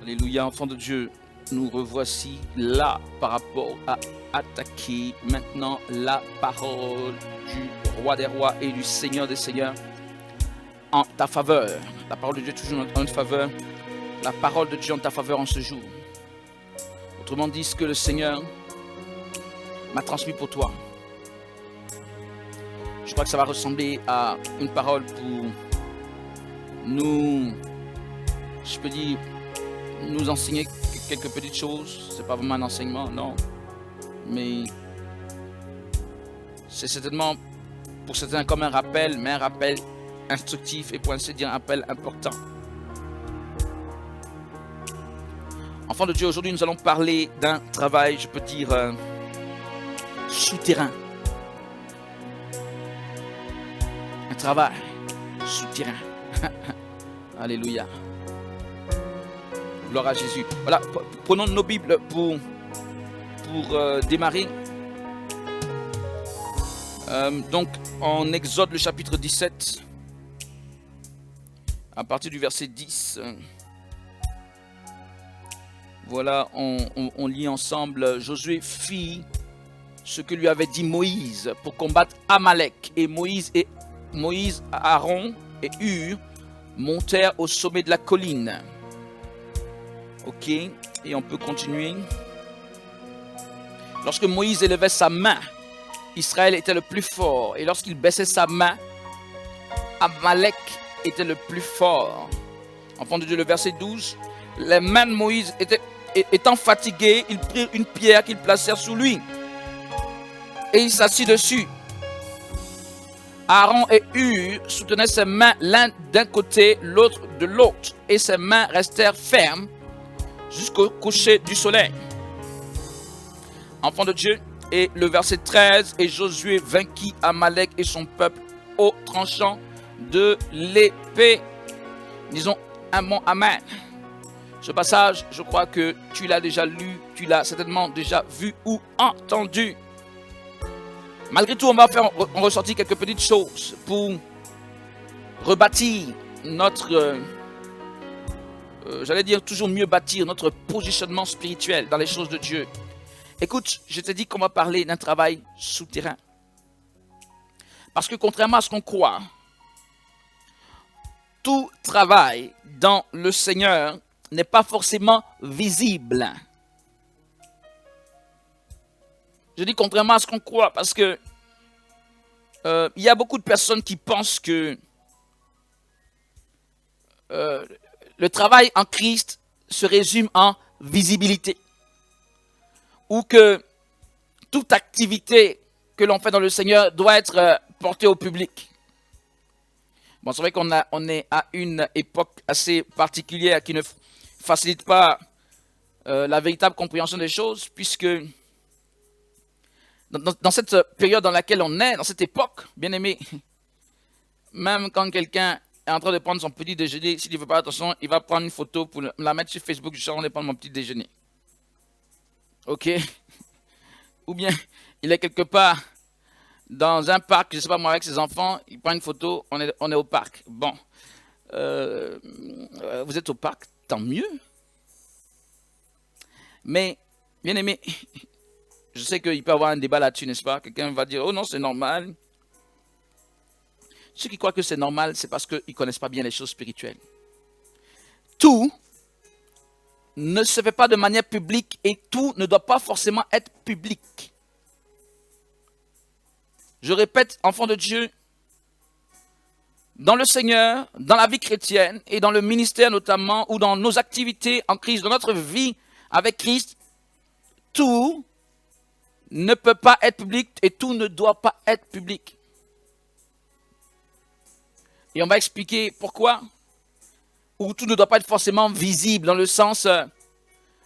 Alléluia, enfants de Dieu, nous revoici là par rapport à attaquer maintenant la parole du roi des rois et du Seigneur des seigneurs en ta faveur. La parole de Dieu est toujours en notre faveur. La parole de Dieu en ta faveur en ce jour. Autrement dit, ce que le Seigneur m'a transmis pour toi. Je crois que ça va ressembler à une parole pour nous, je peux dire, nous enseigner quelques petites choses. C'est pas vraiment un enseignement, non. Mais c'est certainement pour certains comme un rappel, mais un rappel instructif et pour ainsi dire un rappel important. Enfants de Dieu, aujourd'hui nous allons parler d'un travail, je peux dire, souterrain. Un travail souterrain. Alléluia. Gloire à Jésus. Voilà, prenons nos Bibles pour démarrer. Donc, en Exode, le chapitre 17, à partir du verset 10. Voilà, on lit ensemble. Josué fit ce que lui avait dit Moïse pour combattre Amalek. Et Moïse, Aaron et Hur montèrent au sommet de la colline. Ok, et on peut continuer. Lorsque Moïse élevait sa main, Israël était le plus fort. Et lorsqu'il baissait sa main, Amalek était le plus fort. Enfant de Dieu, le verset 12. Les mains de Moïse étant fatiguées, ils prirent une pierre qu'ils placèrent sous lui. Et il s'assit dessus. Aaron et Hur soutenaient ses mains l'un d'un côté, l'autre de l'autre. Et ses mains restèrent fermes jusqu'au coucher du soleil. Enfant de Dieu, et le verset 13, et Josué vainquit Amalek et son peuple au tranchant de l'épée. Disons un bon amen. Ce passage, je crois que tu l'as déjà lu, tu l'as certainement déjà vu ou entendu. Malgré tout, on va faire en ressortir quelques petites choses pour rebâtir notre, j'allais dire toujours mieux bâtir notre positionnement spirituel dans les choses de Dieu. Écoute, je te dis qu'on va parler d'un travail souterrain. Parce que contrairement à ce qu'on croit, tout travail dans le Seigneur n'est pas forcément visible. Je dis contrairement à ce qu'on croit parce que il y a beaucoup de personnes qui pensent que le travail en Christ se résume en visibilité. Ou que toute activité que l'on fait dans le Seigneur doit être portée au public. Bon, c'est vrai qu'on est à une époque assez particulière qui ne facilite pas la véritable compréhension des choses, puisque dans cette période dans laquelle on est, dans cette époque, bien aimé, même quand quelqu'un est en train de prendre son petit déjeuner, s'il ne veut pas attention, il va prendre une photo pour la mettre sur Facebook, je suis en train de prendre mon petit déjeuner. Ok? Ou bien, il est quelque part dans un parc, je ne sais pas moi, avec ses enfants, il prend une photo, on est au parc. Bon, vous êtes au parc, tant mieux. Mais, bien aimé, je sais qu'il peut y avoir un débat là-dessus, n'est-ce pas? Quelqu'un va dire, oh non, c'est normal. Ceux qui croient que c'est normal, c'est parce qu'ils ne connaissent pas bien les choses spirituelles. Tout ne se fait pas de manière publique et tout ne doit pas forcément être public. Je répète, enfants de Dieu, dans le Seigneur, dans la vie chrétienne et dans le ministère notamment, ou dans nos activités en Christ, dans notre vie avec Christ, tout ne peut pas être public et tout ne doit pas être public. Et on va expliquer pourquoi. Ou tout ne doit pas être forcément visible dans le sens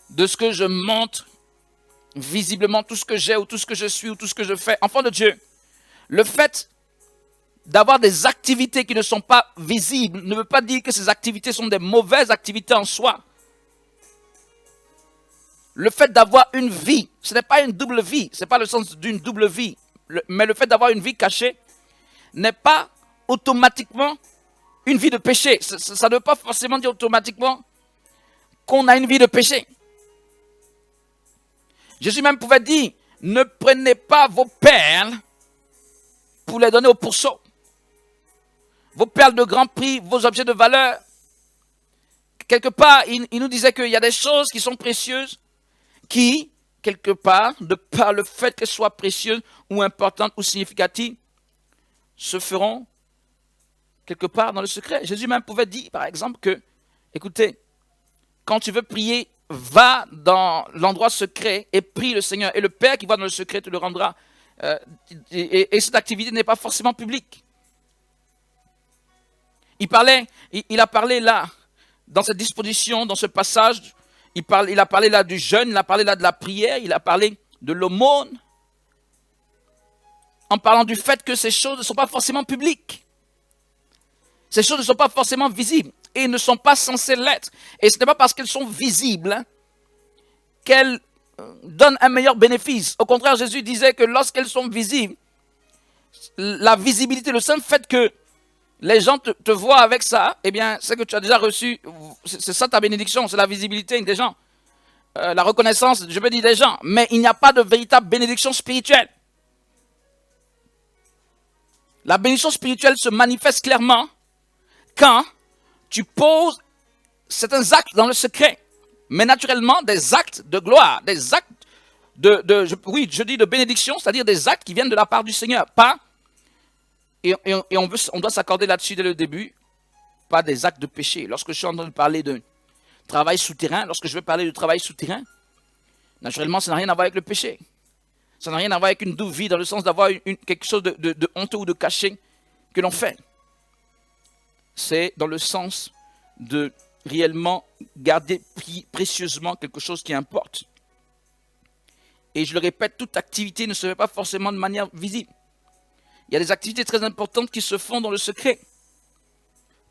de ce que je montre visiblement, tout ce que j'ai ou tout ce que je suis ou tout ce que je fais. Enfant de Dieu, le fait d'avoir des activités qui ne sont pas visibles ne veut pas dire que ces activités sont des mauvaises activités en soi. Le fait d'avoir une vie, ce n'est pas une double vie, ce n'est pas le sens d'une double vie, mais le fait d'avoir une vie cachée n'est pas automatiquement une vie de péché. Ça ne veut pas forcément dire automatiquement qu'on a une vie de péché. Jésus même pouvait dire, ne prenez pas vos perles pour les donner aux pourceaux. Vos perles de grand prix, vos objets de valeur. Quelque part, il nous disait qu'il y a des choses qui sont précieuses, qui, quelque part, de par le fait qu'elles soient précieuses ou importantes ou significatives, se feront quelque part dans le secret. Jésus même pouvait dire, par exemple, que, écoutez, quand tu veux prier, va dans l'endroit secret et prie le Seigneur. Et le Père qui va dans le secret te le rendra. Et cette activité n'est pas forcément publique. Il a parlé là, dans cette disposition, dans ce passage, il a parlé là du jeûne, il a parlé là de la prière, il a parlé de l'aumône, en parlant du fait que ces choses ne sont pas forcément publiques. Ces choses ne sont pas forcément visibles et ne sont pas censées l'être. Et ce n'est pas parce qu'elles sont visibles qu'elles donnent un meilleur bénéfice. Au contraire, Jésus disait que lorsqu'elles sont visibles, la visibilité, le simple fait que les gens te voient avec ça, eh bien, c'est que tu as déjà reçu, c'est ça ta bénédiction, c'est la visibilité des gens. La reconnaissance, je veux dire des gens. Mais il n'y a pas de véritable bénédiction spirituelle. La bénédiction spirituelle se manifeste clairement quand tu poses certains actes dans le secret, mais naturellement des actes de gloire, des actes je dis de bénédiction, c'est-à-dire des actes qui viennent de la part du Seigneur, pas, et on doit s'accorder là-dessus dès le début, pas des actes de péché. Lorsque je suis en train de parler de travail souterrain, lorsque je vais parler de travail souterrain, naturellement ça n'a rien à voir avec le péché. Ça n'a rien à voir avec une douce vie dans le sens d'avoir quelque chose de honteux ou de caché que l'on fait. C'est dans le sens de réellement garder précieusement quelque chose qui importe. Et je le répète, toute activité ne se fait pas forcément de manière visible. Il y a des activités très importantes qui se font dans le secret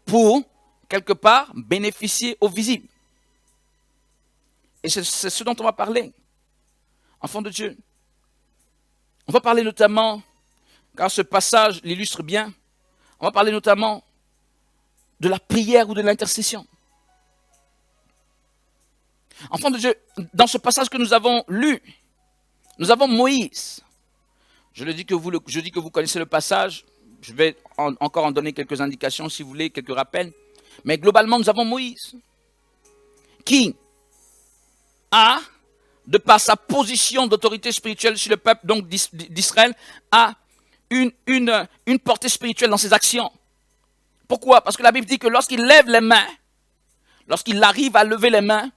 pour, quelque part, bénéficier au visible. Et c'est ce dont on va parler. Enfants de Dieu. On va parler notamment, car ce passage l'illustre bien, on va parler notamment de la prière ou de l'intercession. Enfants de Dieu, dans ce passage que nous avons lu, nous avons Moïse. Je dis que vous connaissez le passage, je vais encore en donner quelques indications si vous voulez, quelques rappels. Mais globalement, nous avons Moïse qui a, de par sa position d'autorité spirituelle sur le peuple donc d'Israël, a une portée spirituelle dans ses actions. Pourquoi? Parce que la Bible dit que lorsqu'il lève les mains, lorsqu'il arrive à lever les mains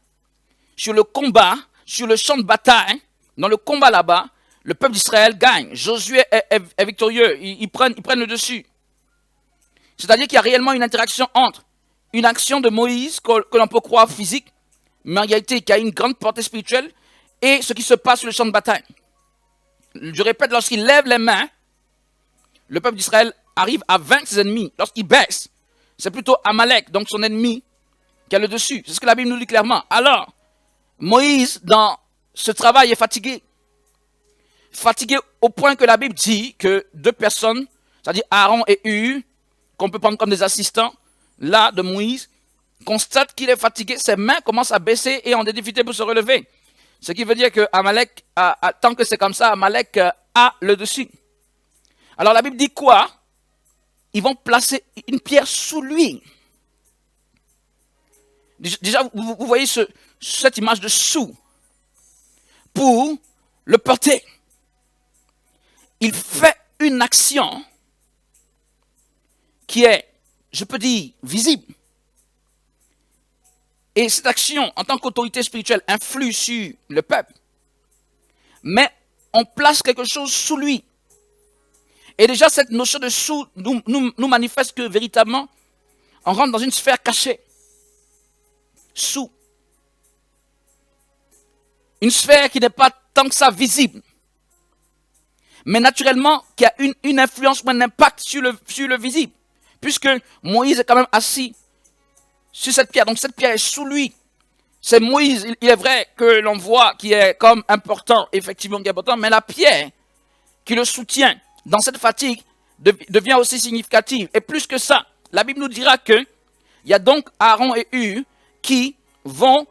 sur le combat, sur le champ de bataille, dans le combat là-bas, le peuple d'Israël gagne. Josué est victorieux, ils prennent le dessus. C'est-à-dire qu'il y a réellement une interaction entre une action de Moïse que l'on peut croire physique, mais en réalité qui a une grande portée spirituelle, et ce qui se passe sur le champ de bataille. Je répète, lorsqu'il lève les mains, le peuple d'Israël arrive à vaincre ses ennemis. Lorsqu'il baisse, c'est plutôt Amalek, donc son ennemi, qui a le dessus. C'est ce que la Bible nous dit clairement. Alors, Moïse, dans ce travail, est fatigué. Fatigué au point que la Bible dit que deux personnes, c'est-à-dire Aaron et Hur, qu'on peut prendre comme des assistants, là, de Moïse, constatent qu'il est fatigué, ses mains commencent à baisser et ont des difficultés pour se relever. Ce qui veut dire que Amalek, tant que c'est comme ça, Amalek a le dessus. Alors la Bible dit quoi? Ils vont placer une pierre sous lui. Déjà, vous voyez cette image de sous pour le porter. Il fait une action qui est, je peux dire, visible. Et cette action, en tant qu'autorité spirituelle, influe sur le peuple. Mais on place quelque chose sous lui. Et déjà, cette notion de sous nous manifeste que véritablement, on rentre dans une sphère cachée. Sous. Une sphère qui n'est pas tant que ça visible. Mais naturellement, qui a une influence ou un impact sur le visible. Puisque Moïse est quand même assis sur cette pierre. Donc cette pierre est sous lui. C'est Moïse, il est vrai que l'on voit qui est comme important, effectivement qui est important, mais la pierre qui le soutient dans cette fatigue devient aussi significative. Et plus que ça, la Bible nous dira que il y a donc Aaron et Hur qui vont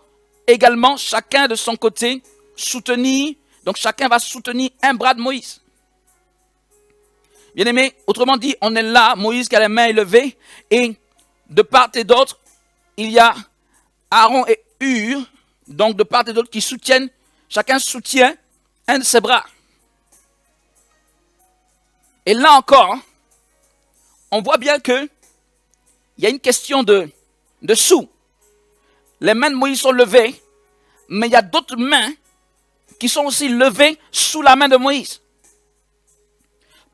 également chacun de son côté soutenir, donc chacun va soutenir un bras de Moïse. Bien aimé, autrement dit, on est là, Moïse qui a les mains élevées, et de part et d'autre, il y a Aaron et Hur, donc de part et d'autre qui soutiennent, chacun soutient un de ses bras. Et là encore, on voit bien que il y a une question de sous. Les mains de Moïse sont levées, mais il y a d'autres mains qui sont aussi levées sous la main de Moïse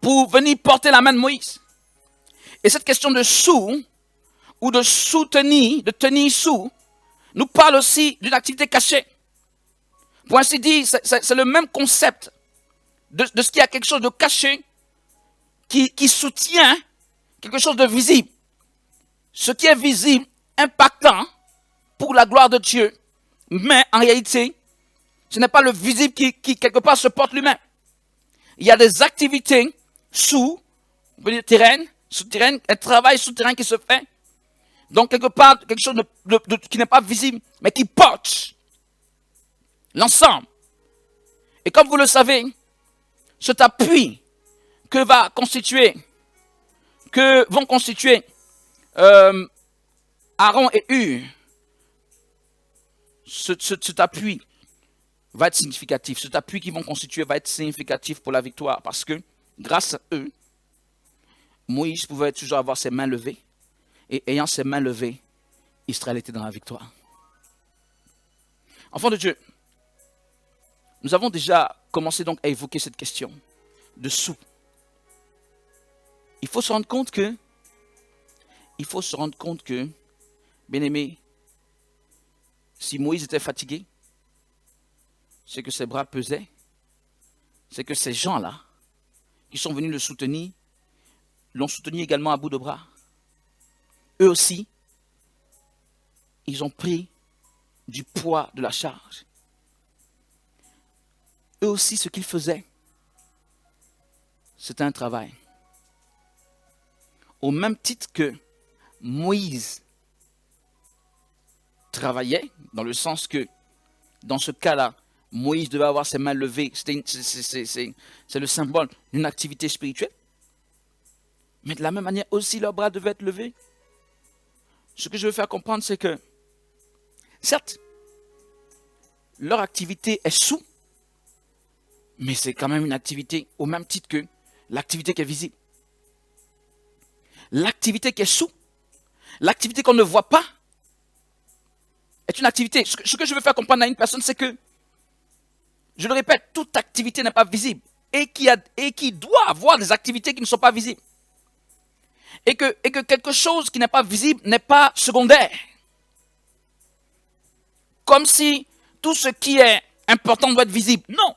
pour venir porter la main de Moïse. Et cette question de sous, ou de soutenir, de tenir sous, nous parle aussi d'une activité cachée. Pour ainsi dire, c'est le même concept de ce qu'il y a quelque chose de caché qui soutient quelque chose de visible. Ce qui est visible, impactant pour la gloire de Dieu, mais en réalité, ce n'est pas le visible qui quelque part se porte lui-même. Il y a des activités souterraines, un travail souterrain qui se fait. Donc quelque part, quelque chose qui n'est pas visible, mais qui porte l'ensemble. Et comme vous le savez, cet appui que vont constituer Aaron et Hur, cet appui va être significatif. Cet appui qu'ils vont constituer va être significatif pour la victoire, parce que grâce à eux, Moïse pouvait toujours avoir ses mains levées, et ayant ses mains levées, Israël était dans la victoire. Enfants de Dieu, nous avons déjà commencé donc à évoquer cette question de sous. Il faut se rendre compte que, bien aimé, si Moïse était fatigué, c'est que ses bras pesaient, c'est que ces gens-là, qui sont venus le soutenir, l'ont soutenu également à bout de bras. Eux aussi, ils ont pris du poids de la charge. Eux aussi, ce qu'ils faisaient, c'était un travail. Au même titre que Moïse travaillait, dans le sens que, dans ce cas-là, Moïse devait avoir ses mains levées. C'est le symbole d'une activité spirituelle. Mais de la même manière, aussi leurs bras devaient être levés. Ce que je veux faire comprendre, c'est que, certes, leur activité est sous, mais c'est quand même une activité au même titre que l'activité qui est visible. L'activité qui est sous, l'activité qu'on ne voit pas, est une activité. Ce que je veux faire comprendre à une personne, c'est que, je le répète, toute activité n'est pas visible et qui doit avoir des activités qui ne sont pas visibles. Et que quelque chose qui n'est pas visible n'est pas secondaire. Comme si tout ce qui est important doit être visible. Non.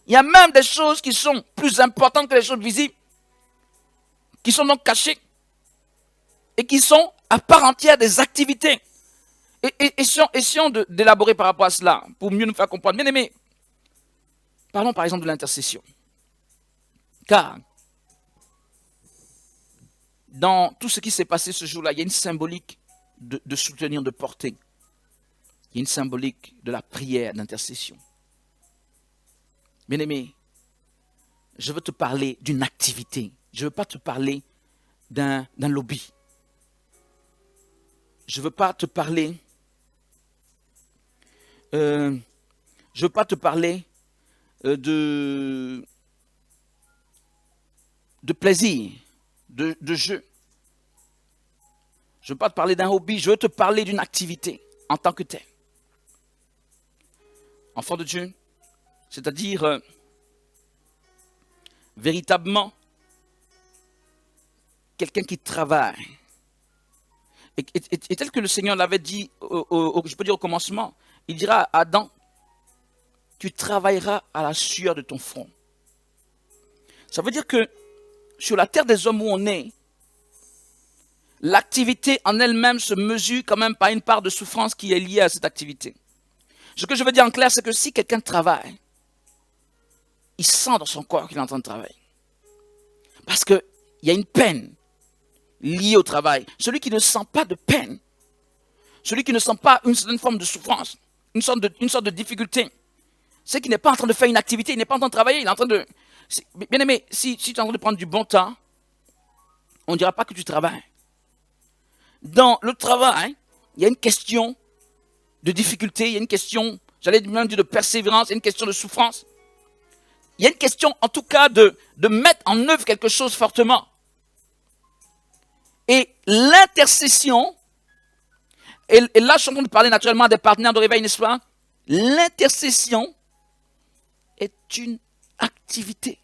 Il y a même des choses qui sont plus importantes que les choses visibles, qui sont donc cachées et qui sont à part entière des activités. Essayons d'élaborer par rapport à cela pour mieux nous faire comprendre. Bien aimé, parlons par exemple de l'intercession. Car dans tout ce qui s'est passé ce jour-là, il y a une symbolique de soutenir, de porter. Il y a une symbolique de la prière, d'intercession. Bien-aimé, je veux te parler d'une activité. Je ne veux pas te parler d'un lobby. Je ne veux pas te parler de plaisir, de jeu. Je ne veux pas te parler d'un hobby, je veux te parler d'une activité en tant que telle. Enfant de Dieu, c'est-à-dire véritablement quelqu'un qui travaille. Et tel que le Seigneur l'avait dit, je peux dire au commencement, il dira à Adam, tu travailleras à la sueur de ton front. Ça veut dire que sur la terre des hommes où on est, l'activité en elle-même se mesure quand même par une part de souffrance qui est liée à cette activité. Ce que je veux dire en clair, c'est que si quelqu'un travaille, il sent dans son corps qu'il est en train de travailler. Parce qu'il y a une peine liée au travail. Celui qui ne sent pas de peine, celui qui ne sent pas une certaine forme de souffrance, une sorte de difficulté. C'est qu'il n'est pas en train de faire une activité, il n'est pas en train de travailler, il est en train de... Bien aimé, si tu es en train de prendre du bon temps, on ne dira pas que tu travailles. Dans le travail, il y a une question de difficulté, il y a une question, j'allais même dire de persévérance, il y a une question de souffrance. Il y a une question, en tout cas, de mettre en œuvre quelque chose fortement. Et l'intercession, et là, je suis en train de parler naturellement des partenaires de réveil, n'est-ce pas? L'intercession est une activité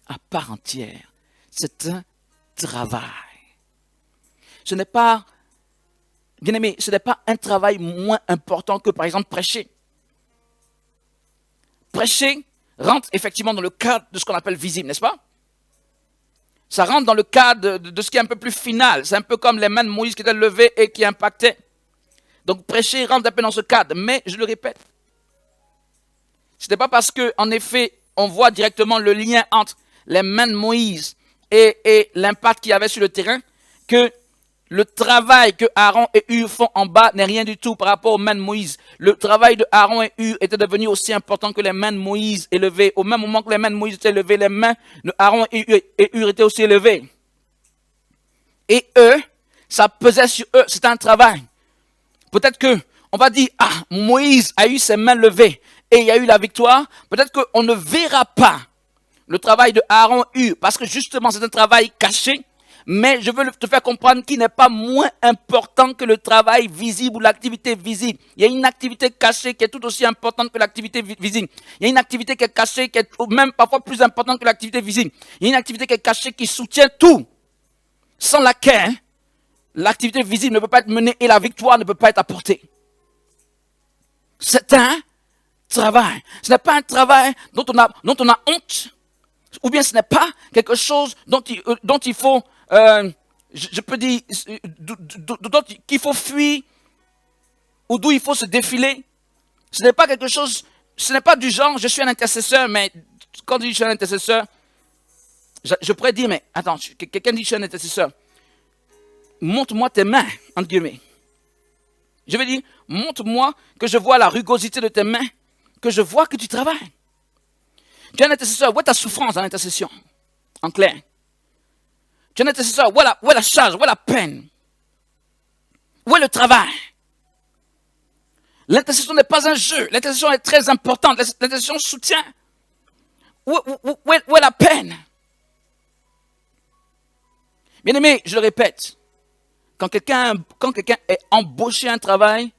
à part entière. C'est un travail. Ce n'est pas, bien aimé, ce n'est pas un travail moins important que, par exemple, prêcher. Prêcher rentre effectivement dans le cadre de ce qu'on appelle visible, n'est-ce pas? Ça rentre dans le cadre de ce qui est un peu plus final. C'est un peu comme les mains de Moïse qui étaient levées et qui impactaient. Donc prêcher rentre un peu dans ce cadre. Mais je le répète, ce n'est pas parce qu'en effet, on voit directement le lien entre les mains de Moïse et l'impact qu'il y avait sur le terrain que le travail que Aaron et Hur font en bas n'est rien du tout par rapport aux mains de Moïse. Le travail de Aaron et Hur était devenu aussi important que les mains de Moïse élevées. Au même moment que les mains de Moïse étaient levées, les mains de Aaron et Hur étaient aussi élevées. Et eux, ça pesait sur eux, c'était un travail. Peut-être que on va dire, ah, Moïse a eu ses mains levées et il y a eu la victoire. Peut-être qu'on ne verra pas le travail de Aaron et Hur parce que justement c'est un travail caché. Mais je veux te faire comprendre qu'il n'est pas moins important que le travail visible ou l'activité visible. Il y a une activité cachée qui est tout aussi importante que l'activité visible. Il y a une activité qui est cachée qui est même parfois plus importante que l'activité visible. Il y a une activité qui est cachée qui soutient tout. Sans laquelle l'activité visible ne peut pas être menée et la victoire ne peut pas être apportée. C'est un travail. Ce n'est pas un travail dont on a honte. Ou bien ce n'est pas quelque chose dont il faut... je peux dire qu'il faut fuir ou d'où il faut se défiler. Ce n'est pas quelque chose, ce n'est pas du genre je suis un intercesseur, mais quand je dis je suis un intercesseur, je pourrais dire mais attends, quelqu'un dit je suis un intercesseur, montre-moi tes mains, entre guillemets. Je veux dire, montre-moi que je vois la rugosité de tes mains, que je vois que tu travailles. Tu es un intercesseur, où est ta souffrance dans l'intercession? En clair. Tu es un intercesseur, où est la charge, où est la peine? Où est le travail? L'intercession n'est pas un jeu, l'intercession est très importante, l'intercession soutient. Où est la peine? Bien aimé, je le répète, quand quelqu'un est embauché à un travail,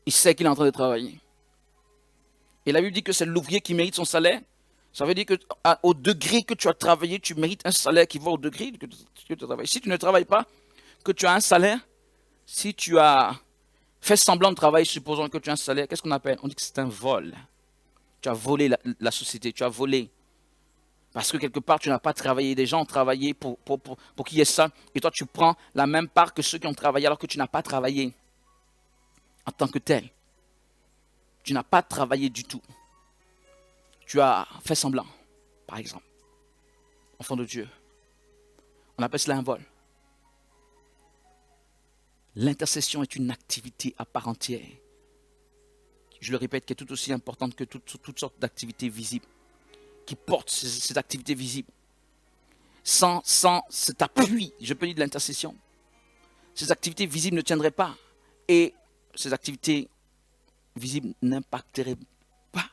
il sait qu'il est en train de travailler. Et la Bible dit que c'est l'ouvrier qui mérite son salaire. Ça veut dire qu'au degré que tu as travaillé, tu mérites un salaire qui va au degré que tu travailles. Si tu ne travailles pas, que tu as un salaire, si tu as fait semblant de travailler, supposons que tu as un salaire, qu'est-ce qu'on appelle? On dit que c'est un vol. Tu as volé la société, tu as volé. Parce que quelque part, tu n'as pas travaillé. Des gens ont travaillé pour qu'il y ait ça. Et toi, tu prends la même part que ceux qui ont travaillé alors que tu n'as pas travaillé en tant que tel. Tu n'as pas travaillé du tout. Tu as fait semblant, par exemple. Enfant de Dieu. On appelle cela un vol. L'intercession est une activité à part entière. Je le répète, qui est tout aussi importante que toutes sortes d'activités visibles. Qui portent ces activités visibles. Sans cet appui, je peux dire, de l'intercession, ces activités visibles ne tiendraient pas. Et ces activités visibles n'impacteraient pas.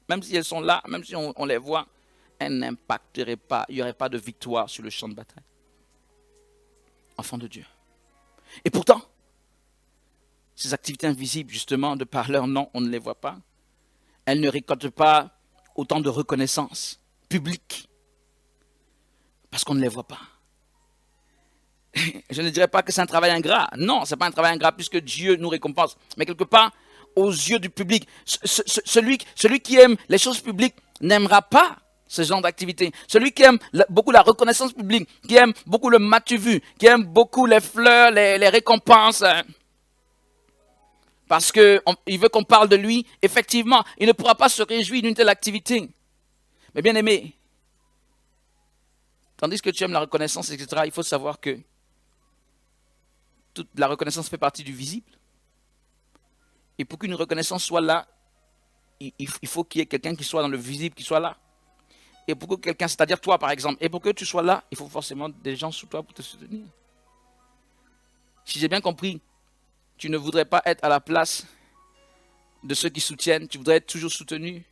Même si elles sont là, même si on les voit, elles n'impacteraient pas. Il n'y aurait pas de victoire sur le champ de bataille. Enfant de Dieu. Et pourtant, ces activités invisibles, justement, de par leur nom, on ne les voit pas. Elles ne récoltent pas autant de reconnaissance publique. Parce qu'on ne les voit pas. Je ne dirais pas que c'est un travail ingrat. Non, ce n'est pas un travail ingrat puisque Dieu nous récompense. Mais quelque part, aux yeux du public, celui qui aime les choses publiques n'aimera pas ce genre d'activité. Celui qui aime beaucoup la reconnaissance publique, qui aime beaucoup le m'as-tu vu, qui aime beaucoup les fleurs, les récompenses, parce qu'il veut qu'on parle de lui, effectivement, il ne pourra pas se réjouir d'une telle activité. Mais bien aimé, tandis que tu aimes la reconnaissance, etc., il faut savoir que toute la reconnaissance fait partie du visible. Et pour qu'une reconnaissance soit là, il faut qu'il y ait quelqu'un qui soit dans le visible, qui soit là. Et pour que quelqu'un, c'est-à-dire toi par exemple, et pour que tu sois là, il faut forcément des gens sous toi pour te soutenir. Si j'ai bien compris, tu ne voudrais pas être à la place de ceux qui soutiennent, tu voudrais être toujours soutenu.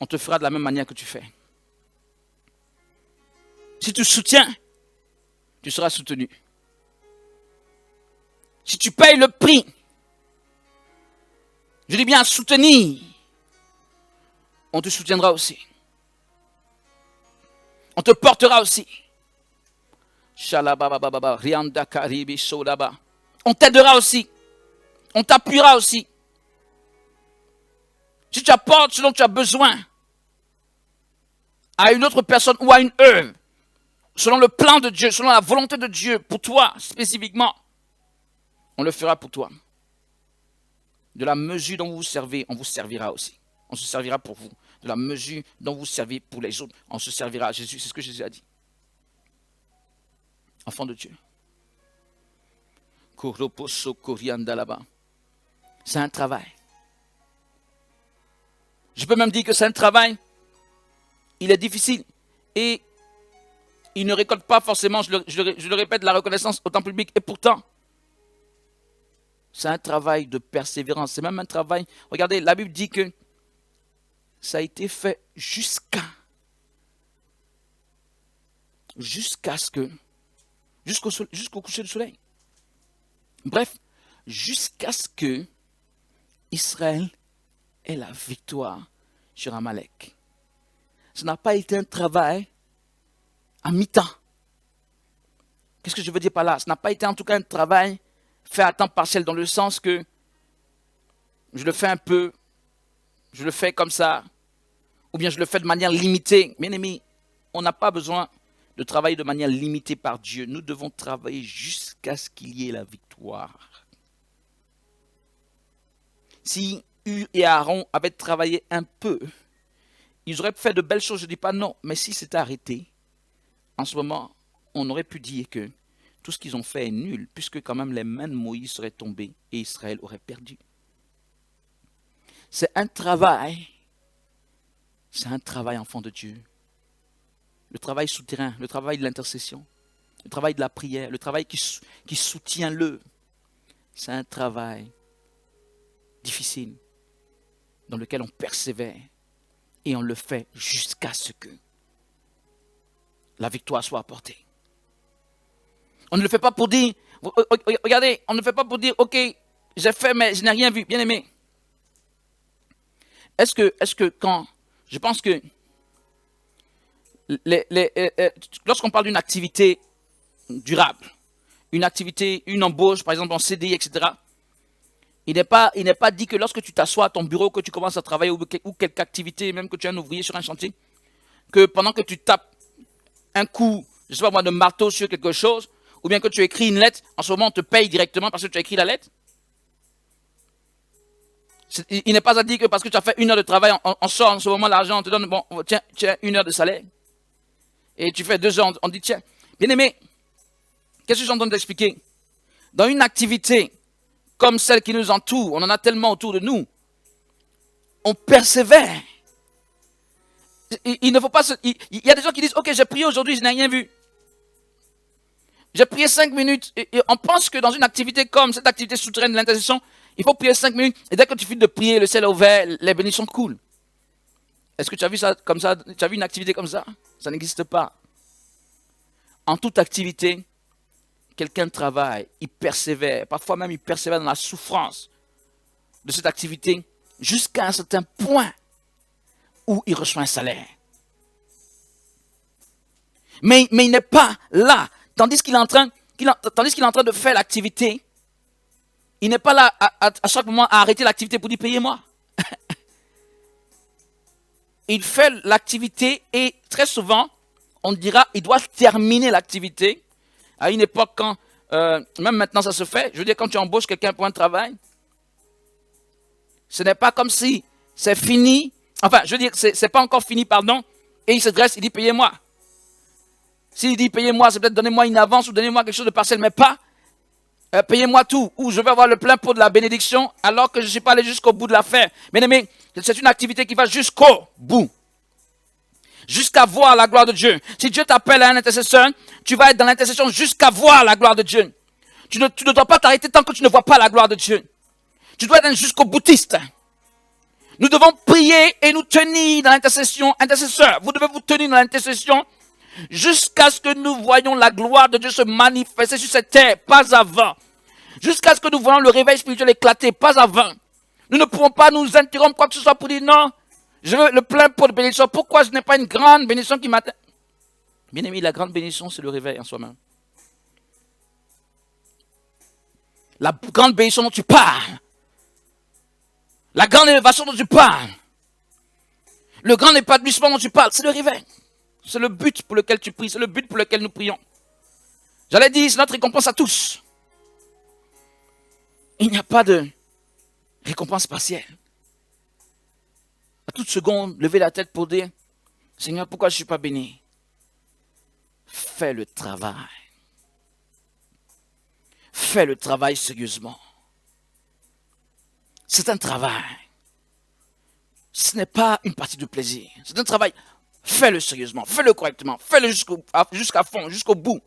On te fera de la même manière que tu fais. Si tu soutiens, tu seras soutenu. Si tu payes le prix, je dis bien soutenir, on te soutiendra aussi. On te portera aussi. On t'aidera aussi. On t'appuiera aussi. Si tu apportes ce dont tu as besoin à une autre personne ou à une œuvre, selon le plan de Dieu, selon la volonté de Dieu, pour toi spécifiquement, on le fera pour toi. De la mesure dont vous servez, on vous servira aussi. On se servira pour vous. De la mesure dont vous servez pour les autres, on se servira. Jésus, c'est ce que Jésus a dit. Enfant de Dieu. C'est un travail. Je peux même dire que c'est un travail. Il est difficile. Et il ne récolte pas forcément, je le répète, la reconnaissance au temps public. Et pourtant, c'est un travail de persévérance. C'est même un travail. Regardez, la Bible dit que ça a été fait jusqu'au coucher du soleil. Bref, jusqu'à ce que Israël ait la victoire sur Amalek. Ce n'a pas été un travail à mi-temps. Qu'est-ce que je veux dire par là? Ce n'a pas été en tout cas un travail fait à temps partiel, dans le sens que je le fais un peu, je le fais comme ça, ou bien je le fais de manière limitée. Bien aimé, on n'a pas besoin de travailler de manière limitée par Dieu. Nous devons travailler jusqu'à ce qu'il y ait la victoire. Si Hur et Aaron avaient travaillé un peu, ils auraient fait de belles choses, je ne dis pas non, mais si c'était arrêté, en ce moment, on aurait pu dire que tout ce qu'ils ont fait est nul, puisque quand même les mains de Moïse seraient tombées et Israël aurait perdu. C'est un travail, enfant de Dieu. Le travail souterrain, le travail de l'intercession, le travail de la prière, le travail qui soutient le. C'est un travail difficile dans lequel on persévère et on le fait jusqu'à ce que la victoire soit apportée. On ne le fait pas pour dire, regardez, on ne le fait pas pour dire, ok, j'ai fait mais je n'ai rien vu, bien aimé. Est-ce que quand, je pense que lorsqu'on parle d'une activité durable, une activité, une embauche, par exemple en CDI, etc., il n'est pas dit que lorsque tu t'assois à ton bureau, que tu commences à travailler ou quelque activité, même que tu es un ouvrier sur un chantier, que pendant que tu tapes un coup, je ne sais pas moi, de marteau sur quelque chose, ou bien que tu écris une lettre, en ce moment on te paye directement parce que tu as écrit la lettre. Il n'est pas à dire que parce que tu as fait 1 heure de travail, on sort en ce moment l'argent, on te donne, bon, tiens, 1 heure de salaire. Et tu fais 2 heures, on dit, tiens, bien aimé, qu'est-ce que j'entends t'expliquer? Dans une activité comme celle qui nous entoure, on en a tellement autour de nous, on persévère. Il ne faut pas il y a des gens qui disent, ok, j'ai prié aujourd'hui, je n'ai rien vu. J'ai prié 5 minutes et on pense que dans une activité comme cette activité souterraine de l'intercession, il faut prier 5 minutes et dès que tu finis de prier, le ciel est ouvert, les bénédictions coulent. Est-ce que tu as vu ça comme ça? Tu as vu une activité comme ça? Ça n'existe pas. En toute activité, quelqu'un travaille, il persévère, parfois même il persévère dans la souffrance de cette activité jusqu'à un certain point où il reçoit un salaire. Mais il n'est pas là. Tandis qu'il est en train de faire l'activité, il n'est pas là à chaque moment à arrêter l'activité pour dire payez-moi. Il fait l'activité et très souvent, on dira, il doit terminer l'activité. À une époque, quand, même maintenant ça se fait, je veux dire, quand tu embauches quelqu'un pour un travail, ce n'est pas comme si c'est fini, enfin, je veux dire, c'est pas encore fini, pardon, et il se dresse, il dit payez-moi. S'il dit payez-moi, c'est peut-être donnez-moi une avance ou donnez-moi quelque chose de partiel, mais pas Payez-moi tout, ou je vais avoir le plein pot de la bénédiction alors que je ne suis pas allé jusqu'au bout de l'affaire. Bien aimé, c'est une activité qui va jusqu'au bout. Jusqu'à voir la gloire de Dieu. Si Dieu t'appelle à un intercesseur, tu vas être dans l'intercession jusqu'à voir la gloire de Dieu. Tu ne dois pas t'arrêter tant que tu ne vois pas la gloire de Dieu. Tu dois être un jusqu'au boutiste. Nous devons prier et nous tenir dans l'intercession. Intercesseur, vous devez vous tenir dans l'intercession jusqu'à ce que nous voyions la gloire de Dieu se manifester sur cette terre, pas avant. Jusqu'à ce que nous voyions le réveil spirituel éclater, pas avant. Nous ne pouvons pas nous interrompre quoi que ce soit pour dire non, je veux le plein pot de bénédiction. Pourquoi je n'ai pas une grande bénédiction qui m'atteint? Bien aimé, la grande bénédiction, c'est le réveil en soi-même. La grande bénédiction dont tu parles, la grande élévation dont tu parles, le grand épanouissement dont tu parles, c'est le réveil. C'est le but pour lequel tu pries, c'est le but pour lequel nous prions. J'allais dire, c'est notre récompense à tous. Il n'y a pas de récompense partielle. À toute seconde, lever la tête pour dire, Seigneur, pourquoi je ne suis pas béni? Fais le travail. Fais le travail sérieusement. C'est un travail. Ce n'est pas une partie de plaisir. C'est un travail. Fais-le sérieusement. Fais-le correctement. Fais-le jusqu'à fond, jusqu'au bout.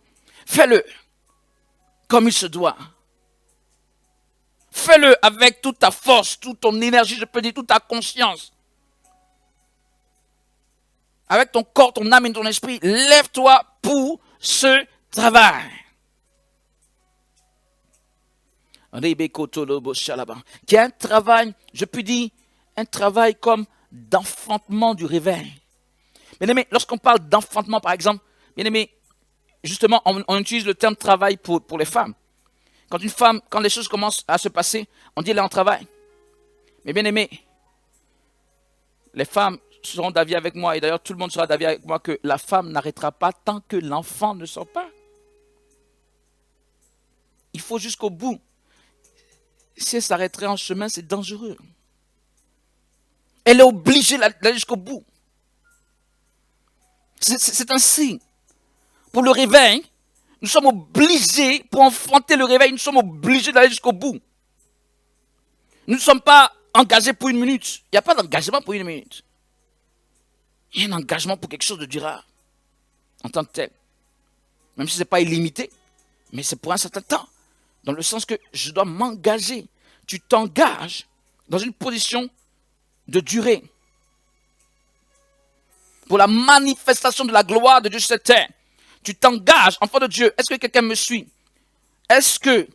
Fais-le comme il se doit. Fais-le avec toute ta force, toute ton énergie, je peux dire, toute ta conscience. Avec ton corps, ton âme et ton esprit, lève-toi pour ce travail. Qui est un travail, je peux dire, un travail comme d'enfantement du réveil. Bien aimé, lorsqu'on parle d'enfantement, par exemple, bien aimé, justement, on utilise le terme travail pour les femmes. Quand une femme, quand les choses commencent à se passer, on dit elle est en travail. Mais bien aimé, les femmes seront d'avis avec moi, et d'ailleurs tout le monde sera d'avis avec moi, que la femme n'arrêtera pas tant que l'enfant ne sort pas. Il faut jusqu'au bout. Si elle s'arrêterait en chemin, c'est dangereux. Elle est obligée d'aller jusqu'au bout. C'est un signe. Pour le réveil, nous sommes obligés, pour enfanter le réveil, nous sommes obligés d'aller jusqu'au bout. Nous ne sommes pas engagés pour une minute. Il n'y a pas d'engagement pour une minute. Il y a un engagement pour quelque chose de durable, en tant que tel. Même si ce n'est pas illimité, mais c'est pour un certain temps. Dans le sens que je dois m'engager. Tu t'engages dans une position de durée. Pour la manifestation de la gloire de Dieu sur cette terre. Tu t'engages, enfant de Dieu. Est-ce que quelqu'un me suit? Est-ce que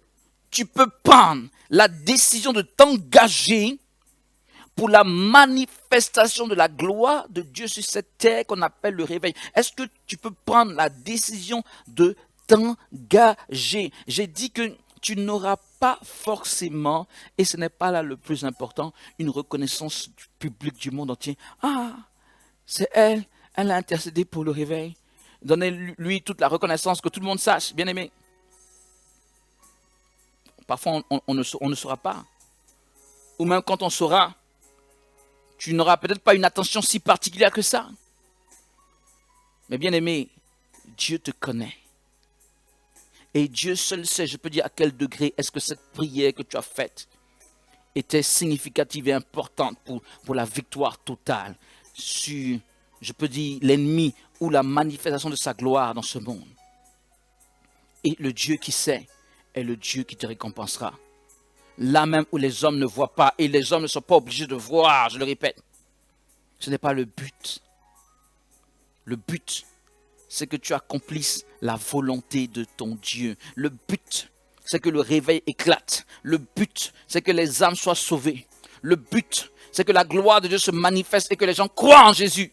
tu peux prendre la décision de t'engager pour la manifestation de la gloire de Dieu sur cette terre qu'on appelle le réveil? Est-ce que tu peux prendre la décision de t'engager? J'ai dit que tu n'auras pas forcément, et ce n'est pas là le plus important, une reconnaissance du public du monde entier. Ah, c'est elle, elle a intercédé pour le réveil. Donnez-lui toute la reconnaissance, que tout le monde sache, bien aimé. Parfois, on ne saura pas. Ou même quand on saura, tu n'auras peut-être pas une attention si particulière que ça. Mais bien aimé, Dieu te connaît. Et Dieu seul sait, je peux dire à quel degré est-ce que cette prière que tu as faite était significative et importante pour la victoire totale sur, je peux dire, l'ennemi ou la manifestation de sa gloire dans ce monde. Et le Dieu qui sait est le Dieu qui te récompensera. Là même où les hommes ne voient pas, et les hommes ne sont pas obligés de voir, je le répète, ce n'est pas le but. Le but, c'est que tu accomplisses la volonté de ton Dieu. Le but, c'est que le réveil éclate. Le but, c'est que les âmes soient sauvées. Le but, c'est que la gloire de Dieu se manifeste et que les gens croient en Jésus.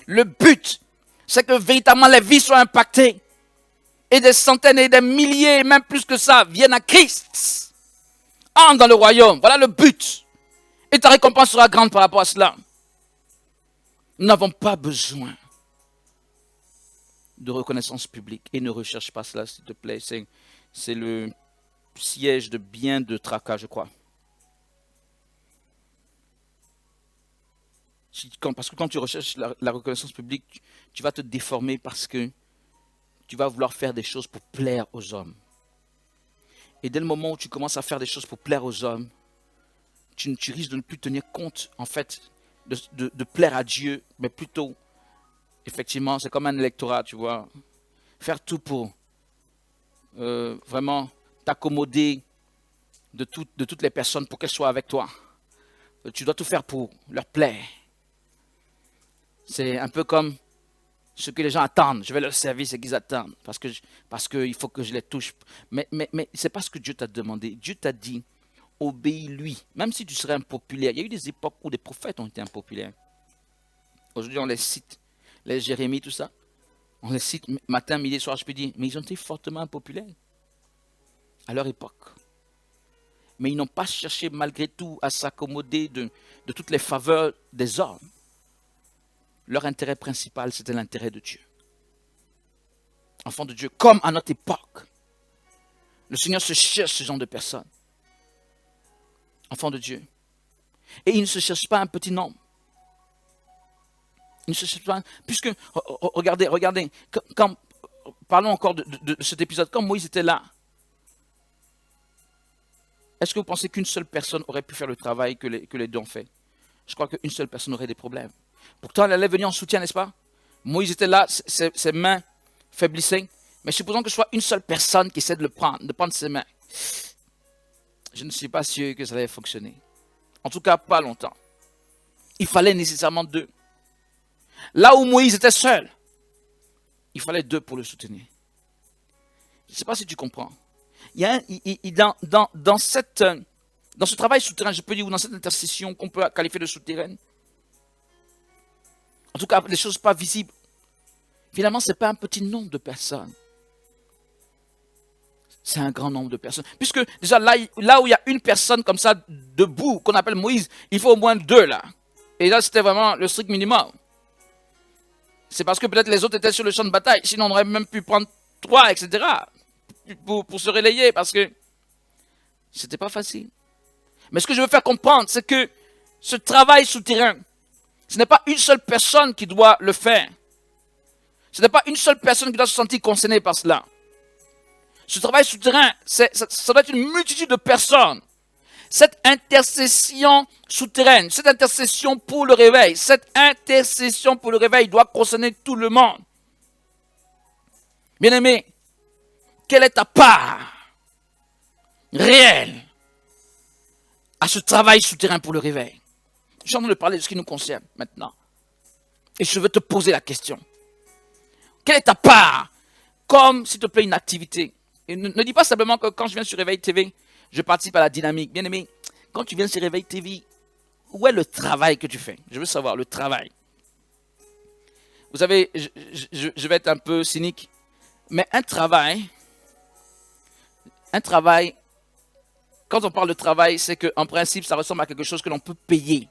Le but, c'est que véritablement les vies soient impactées. Et des centaines et des milliers, même plus que ça, viennent à Christ. Entrent dans le royaume. Voilà le but. Et ta récompense sera grande par rapport à cela. Nous n'avons pas besoin de reconnaissance publique. Et ne recherche pas cela, s'il te plaît. C'est le siège de bien de tracas, je crois. Parce que quand tu recherches la reconnaissance publique, tu vas te déformer parce que tu vas vouloir faire des choses pour plaire aux hommes. Et dès le moment où tu commences à faire des choses pour plaire aux hommes, tu risques de ne plus tenir compte, en fait, de plaire à Dieu, mais plutôt, effectivement, c'est comme un électorat, tu vois. Faire tout pour vraiment t'accommoder de toutes les personnes pour qu'elles soient avec toi. Tu dois tout faire pour leur plaire. C'est un peu comme ce que les gens attendent. Je vais leur servir ce qu'ils attendent parce qu'il faut que je les touche. Mais ce n'est pas ce que Dieu t'a demandé. Dieu t'a dit, obéis-lui. Même si tu serais impopulaire. Il y a eu des époques où des prophètes ont été impopulaires. Aujourd'hui, on les cite. Les Jérémie, tout ça. On les cite matin, midi, soir, je peux dire. Mais ils ont été fortement impopulaires à leur époque. Mais ils n'ont pas cherché malgré tout à s'accommoder de toutes les faveurs des hommes. Leur intérêt principal, c'était l'intérêt de Dieu. Enfants de Dieu, comme à notre époque, le Seigneur se cherche ce genre de personnes. Enfants de Dieu. Et il ne se cherche pas un petit nombre. Il ne se cherche pas, puisque, regardez, parlons encore de cet épisode, quand Moïse était là, est-ce que vous pensez qu'une seule personne aurait pu faire le travail que les deux ont fait? Je crois qu'une seule personne aurait des problèmes. Pourtant, elle allait venir en soutien, n'est-ce pas? Moïse était là, ses mains faiblissaient. Mais supposons que ce soit une seule personne qui essaie de prendre ses mains. Je ne suis pas sûr que ça allait fonctionner. En tout cas, pas longtemps. Il fallait nécessairement deux. Là où Moïse était seul, il fallait deux pour le soutenir. Je ne sais pas si tu comprends. Dans ce travail souterrain, je peux dire, ou dans cette intercession qu'on peut qualifier de souterraine, en tout cas, les choses pas visibles, finalement, ce n'est pas un petit nombre de personnes. C'est un grand nombre de personnes. Puisque déjà, là où il y a une personne comme ça, debout, qu'on appelle Moïse, il faut au moins deux là. Et là, c'était vraiment le strict minimum. C'est parce que peut-être les autres étaient sur le champ de bataille. Sinon, on aurait même pu prendre 3, etc. Pour se relayer, parce que c'était pas facile. Mais ce que je veux faire comprendre, c'est que ce travail souterrain, ce n'est pas une seule personne qui doit le faire. Ce n'est pas une seule personne qui doit se sentir concernée par cela. Ce travail souterrain, ça doit être une multitude de personnes. Cette intercession souterraine, cette intercession pour le réveil, doit concerner tout le monde. Bien-aimé, quelle est ta part réelle à ce travail souterrain pour le réveil? Je suis en train de parler de ce qui nous concerne maintenant. Et je veux te poser la question. Quelle est ta part comme, s'il te plaît, une activité? Et ne dis pas simplement que quand je viens sur Réveil TV, je participe à la dynamique. Bien aimé, quand tu viens sur Réveil TV, où est le travail que tu fais? Je veux savoir le travail. Vous savez, je vais être un peu cynique, mais un travail, quand on parle de travail, c'est qu'en principe, ça ressemble à quelque chose que l'on peut payer.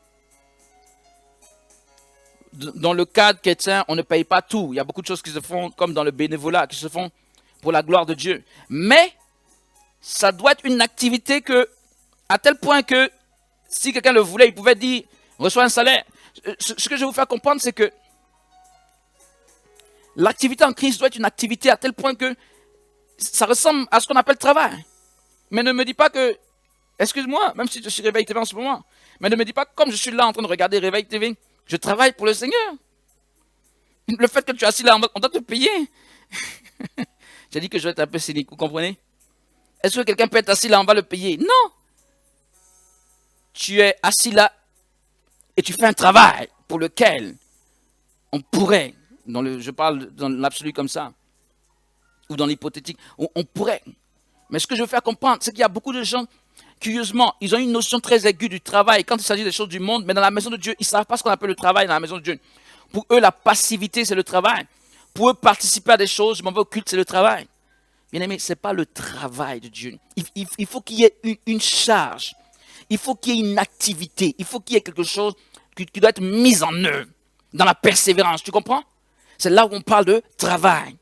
Dans le cadre chrétien, on ne paye pas tout. Il y a beaucoup de choses qui se font, comme dans le bénévolat, qui se font pour la gloire de Dieu. Mais, ça doit être une activité à tel point que, si quelqu'un le voulait, il pouvait dire, reçois un salaire. Ce que je vais vous faire comprendre, c'est que l'activité en Christ doit être une activité à tel point que ça ressemble à ce qu'on appelle travail. Mais ne me dis pas que, excuse-moi, même si je suis Réveil TV en ce moment, mais ne me dis pas que comme je suis là en train de regarder Réveil TV, je travaille pour le Seigneur. Le fait que tu es assis là, on doit te payer. J'ai dit que je vais être un peu cynique, vous comprenez? Est-ce que quelqu'un peut être assis là, on va le payer? Non. Tu es assis là et tu fais un travail pour lequel on pourrait, je parle dans l'absolu comme ça, ou dans l'hypothétique, on pourrait. Mais ce que je veux faire comprendre, c'est qu'il y a beaucoup de gens, curieusement, ils ont une notion très aiguë du travail quand il s'agit des choses du monde, mais dans la maison de Dieu, ils ne savent pas ce qu'on appelle le travail dans la maison de Dieu. Pour eux, la passivité, c'est le travail. Pour eux, participer à des choses, je m'en vais au culte, c'est le travail. Bien aimé, ce n'est pas le travail de Dieu. Il faut qu'il y ait une charge. Il faut qu'il y ait une activité. Il faut qu'il y ait quelque chose qui doit être mis en œuvre dans la persévérance. Tu comprends? C'est là où on parle de travail.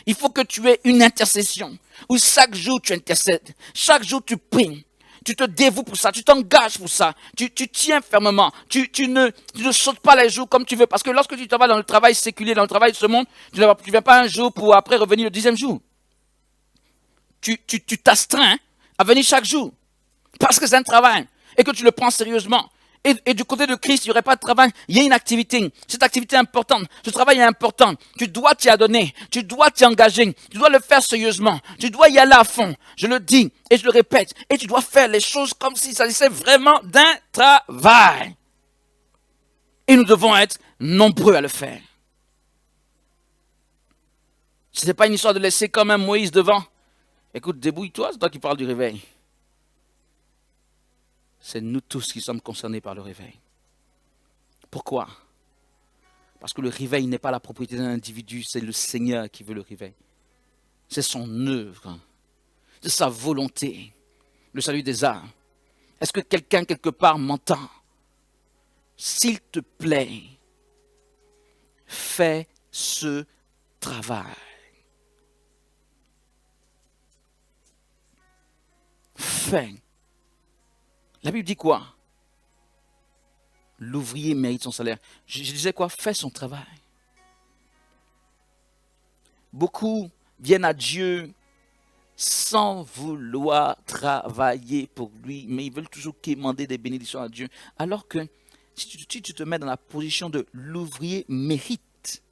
Il faut que tu aies une intercession où chaque jour tu intercèdes. Chaque jour tu pries. Tu te dévoues pour ça. Tu t'engages pour ça. Tu tiens fermement. Tu ne sautes pas les jours comme tu veux. Parce que lorsque tu travailles dans le travail séculier, dans le travail de ce monde, tu ne viens pas un jour pour après revenir le 10e jour. tu t'astreins à venir chaque jour. Parce que c'est un travail et que tu le prends sérieusement. Et du côté de Christ, il n'y aurait pas de travail, il y a une activité. Cette activité est importante, ce travail est important. Tu dois t'y adonner, tu dois t'y engager, tu dois le faire sérieusement, tu dois y aller à fond. Je le dis et je le répète. Et tu dois faire les choses comme s'il s'agissait vraiment d'un travail. Et nous devons être nombreux à le faire. Ce n'est pas une histoire de laisser comme un Moïse devant. Écoute, débrouille-toi, c'est toi qui parles du réveil. C'est nous tous qui sommes concernés par le réveil. Pourquoi? Parce que le réveil n'est pas la propriété d'un individu, c'est le Seigneur qui veut le réveil. C'est son œuvre, c'est sa volonté, le salut des âmes. Est-ce que quelqu'un quelque part m'entend? S'il te plaît, fais ce travail. Fais. La Bible dit quoi? L'ouvrier mérite son salaire. Je disais quoi? Fais son travail. Beaucoup viennent à Dieu sans vouloir travailler pour lui, mais ils veulent toujours quémander des bénédictions à Dieu. Alors que si tu te mets dans la position de l'ouvrier mérite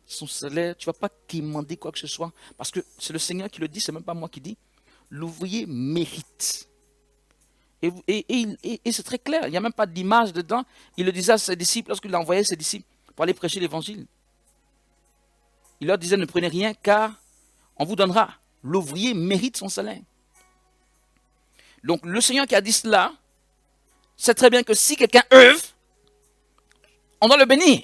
son salaire, tu ne vas pas quémander quoi que ce soit, parce que c'est le Seigneur qui le dit, c'est même pas moi qui dis. L'ouvrier mérite. Et c'est très clair, il n'y a même pas d'image dedans. Il le disait à ses disciples lorsqu'il envoyait ses disciples pour aller prêcher l'évangile. Il leur disait, ne prenez rien car on vous donnera. L'ouvrier mérite son salaire. Donc le Seigneur qui a dit cela, sait très bien que si quelqu'un œuvre, on doit le bénir.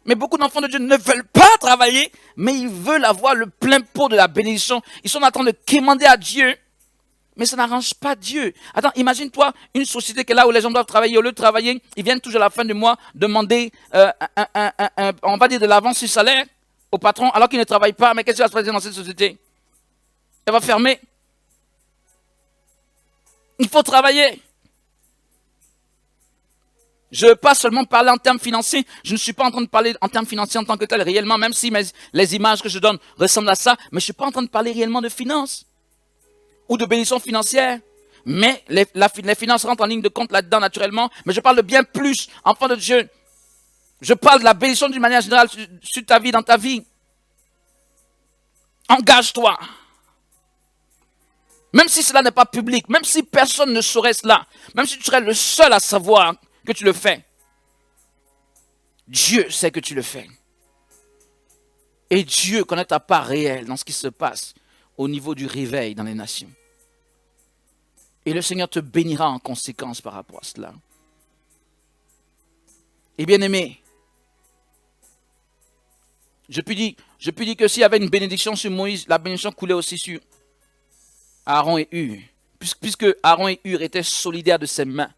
Mais beaucoup d'enfants de Dieu ne veulent pas travailler, mais ils veulent avoir le plein pot de la bénédiction. Ils sont en train de quémander à Dieu, mais ça n'arrange pas Dieu. Attends, imagine-toi une société qui est là où les gens doivent travailler. Au lieu de travailler, ils viennent toujours à la fin du mois demander, on va dire, de l'avance sur salaire au patron, alors qu'il ne travaille pas. Mais qu'est-ce qui va se passer dans cette société? Elle va fermer. Il faut travailler. Je ne veux pas seulement parler en termes financiers. Je ne suis pas en train de parler en termes financiers en tant que tel, réellement, même si les images que je donne ressemblent à ça. Mais je ne suis pas en train de parler réellement de finances ou de bénédictions financières. Mais les finances rentrent en ligne de compte là-dedans naturellement. Mais je parle de bien plus, enfant de Dieu. Je parle de la bénédiction d'une manière générale sur ta vie, dans ta vie. Engage-toi. Même si cela n'est pas public, même si personne ne saurait cela, même si tu serais le seul à savoir que tu le fais, Dieu sait que tu le fais. Et Dieu connaît ta part réelle dans ce qui se passe au niveau du réveil dans les nations. Et le Seigneur te bénira en conséquence par rapport à cela. Et bien aimé, je puis dire que s'il y avait une bénédiction sur Moïse, la bénédiction coulait aussi sur Aaron et Hur. Puisque Aaron et Hur étaient solidaires de ses mains.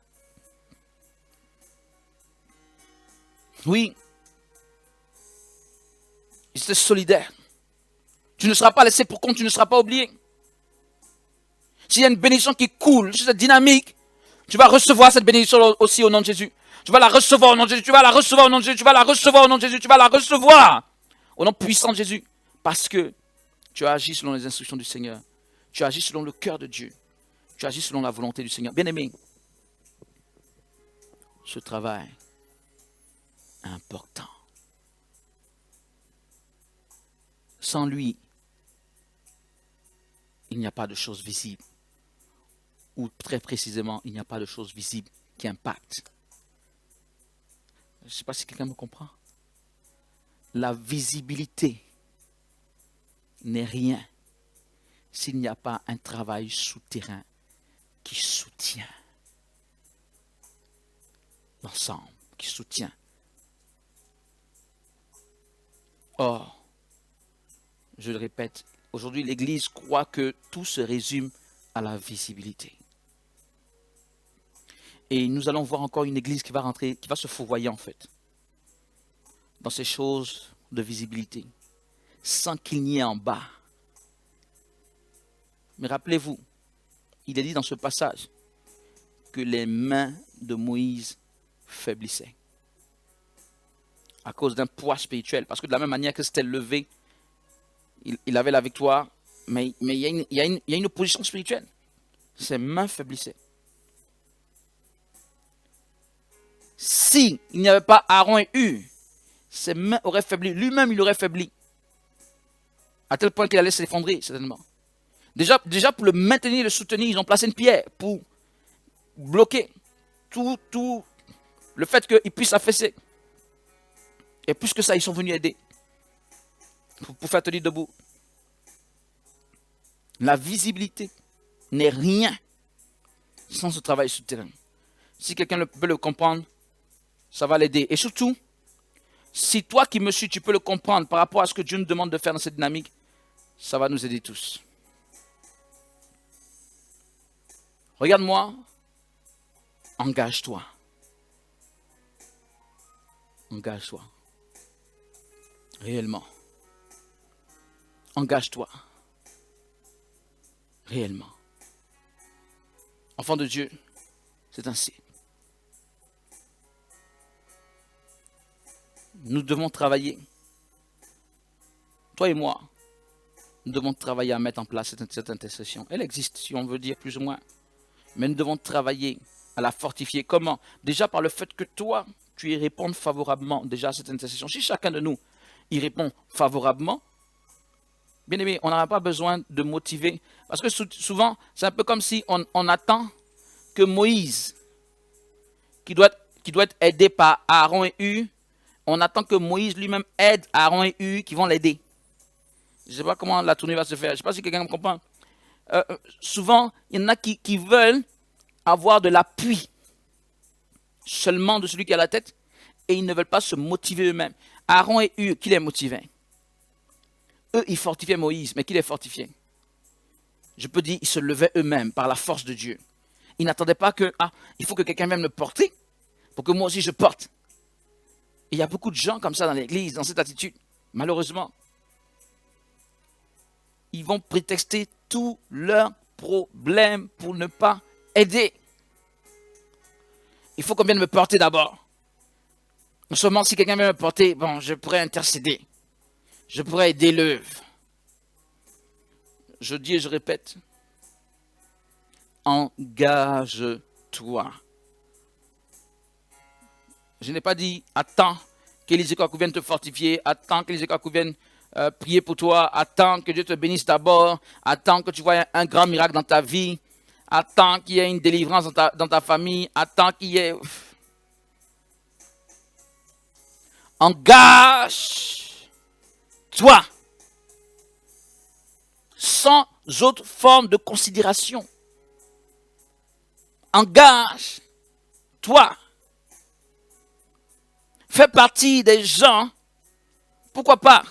Oui, ils étaient solidaires. Tu ne seras pas laissé pour compte, tu ne seras pas oublié. S'il y a une bénédiction qui coule, c'est dynamique, tu vas recevoir cette bénédiction aussi au nom de Jésus. Tu vas la recevoir au nom de Jésus, tu vas la recevoir au nom de Jésus, tu vas la recevoir au nom de Jésus, tu vas la recevoir au nom puissant de Jésus. Parce que tu as agi selon les instructions du Seigneur. Tu as agi selon le cœur de Dieu. Tu agis selon la volonté du Seigneur. Bien-aimé, ce travail est important. Sans lui, il n'y a pas de choses visibles. Ou très précisément, il n'y a pas de choses visibles qui impactent. Je ne sais pas si quelqu'un me comprend. La visibilité n'est rien s'il n'y a pas un travail souterrain qui soutient l'ensemble, qui soutient. Or, je le répète, aujourd'hui l'Église croit que tout se résume à la visibilité. Et nous allons voir encore une Église qui va rentrer, qui va se fourvoyer en fait, dans ces choses de visibilité, sans qu'il n'y ait en bas. Mais rappelez-vous, il est dit dans ce passage que les mains de Moïse faiblissaient à cause d'un poids spirituel. Parce que de la même manière que c'était levé il avait la victoire, mais il y a une opposition spirituelle. Ses mains faiblissaient. Si il n'y avait pas Aaron et Hur, ses mains auraient faibli. Lui-même, il aurait faibli. À tel point qu'il allait s'effondrer, certainement. Déjà, pour le maintenir, le soutenir, ils ont placé une pierre pour bloquer tout le fait qu'il puisse s'affaisser. Et plus que ça, ils sont venus aider pour faire tenir debout. La visibilité n'est rien sans ce travail souterrain. Si quelqu'un peut le comprendre, ça va l'aider. Et surtout, si toi qui me suis, tu peux le comprendre par rapport à ce que Dieu nous demande de faire dans cette dynamique, ça va nous aider tous. Regarde-moi, engage-toi. Engage-toi. Réellement. Engage-toi. Réellement. Enfant de Dieu, c'est ainsi. Nous devons travailler. Toi et moi, nous devons travailler à mettre en place cette intercession. Elle existe, si on veut dire plus ou moins. Mais nous devons travailler à la fortifier. Comment? Déjà par le fait que toi, tu y réponds favorablement déjà à cette intercession. Si chacun de nous y répond favorablement, bien aimé, on n'aura pas besoin de motiver. Parce que souvent, c'est un peu comme si on attend que Moïse, qui doit être aidé par Aaron et Hur, on attend que Moïse lui-même aide Aaron et Hur qui vont l'aider. Je ne sais pas comment la tournée va se faire. Je ne sais pas si quelqu'un me comprend. Souvent, il y en a qui veulent avoir de l'appui seulement de celui qui a la tête et ils ne veulent pas se motiver eux-mêmes. Aaron et Hur, qui les motivait? Eux, ils fortifiaient Moïse, mais qui les fortifiait? Je peux dire, ils se levaient eux-mêmes par la force de Dieu. Ils n'attendaient pas que, il faut que quelqu'un vienne me porter pour que moi aussi je porte. Et il y a beaucoup de gens comme ça dans l'église, dans cette attitude. Malheureusement, ils vont prétexter tous leurs problèmes pour ne pas aider. Il faut qu'on vienne me porter d'abord. Non seulement si quelqu'un vient me porter, bon, je pourrais intercéder. Je pourrais aider l'œuvre. Je dis et je répète, engage-toi. Je n'ai pas dit, attends qu'Élisée Kwaku vienne te fortifier, attends qu'Élisée Kwaku vienne prier pour toi, attends que Dieu te bénisse d'abord, attends que tu vois un grand miracle dans ta vie, attends qu'il y ait une délivrance dans ta famille, attends qu'il y ait... Engage-toi sans autre forme de considération. Engage-toi. Fais partie des gens, pourquoi pas,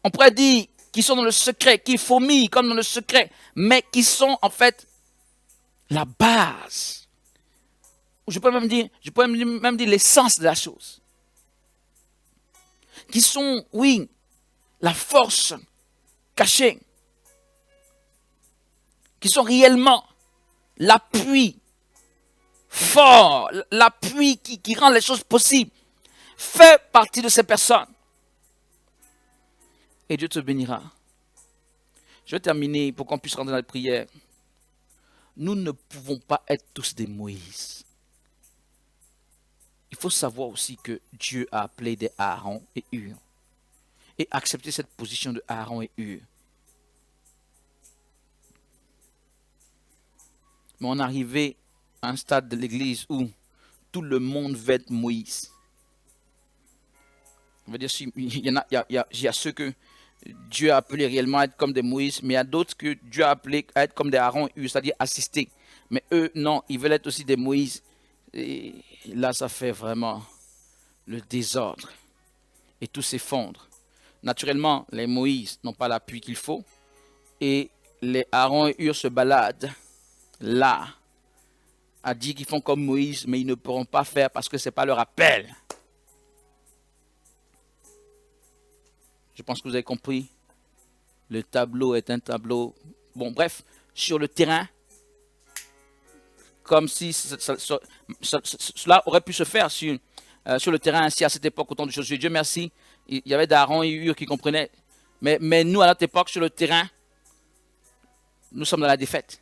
on pourrait dire qui sont dans le secret, qui fourmillent comme dans le secret, mais qui sont en fait la base. Je pourrais même dire l'essence de la chose. Qui sont, oui, la force cachée. Qui sont réellement l'appui fort, l'appui qui rend les choses possibles. Fais partie de ces personnes. Et Dieu te bénira. Je vais terminer pour qu'on puisse rentrer dans la prière. Nous ne pouvons pas être tous des Moïse. Il faut savoir aussi que Dieu a appelé des Aaron et Hur. Et accepter cette position de Aaron et Hur. Mais on est arrivé à un stade de l'église où tout le monde veut être Moïse. On va dire, il y a ceux que Dieu a appelés réellement à être comme des Moïse, mais il y a d'autres que Dieu a appelés à être comme des Aaron et Hur, c'est-à-dire assister. Mais eux, non, ils veulent être aussi des Moïse. Et là, ça fait vraiment le désordre. Et tout s'effondre. Naturellement, les Moïse n'ont pas l'appui qu'il faut. Et les Aaron et Hur se baladent là, à dire qu'ils font comme Moïse, mais ils ne pourront pas faire parce que ce n'est pas leur appel. Je pense que vous avez compris. Le tableau est un tableau. Bon, bref, sur le terrain, comme si cela aurait pu se faire sur le terrain ainsi à cette époque, au temps de Josué. Dieu merci, il y avait d'Aaron et Hur qui comprenaient Mais nous, à notre époque, sur le terrain, nous sommes dans la défaite.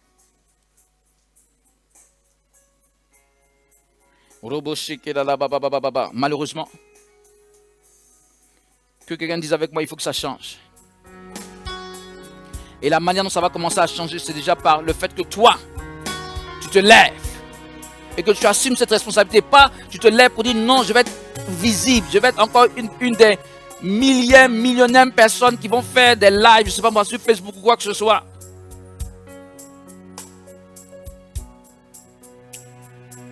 Malheureusement, que quelqu'un dise avec moi, il faut que ça change. Et la manière dont ça va commencer à changer, c'est déjà par le fait que toi, tu te lèves et que tu assumes cette responsabilité. Pas, tu te lèves pour dire non, je vais être visible, je vais être encore une des millionnaires personnes qui vont faire des lives, je ne sais pas moi, sur Facebook ou quoi que ce soit.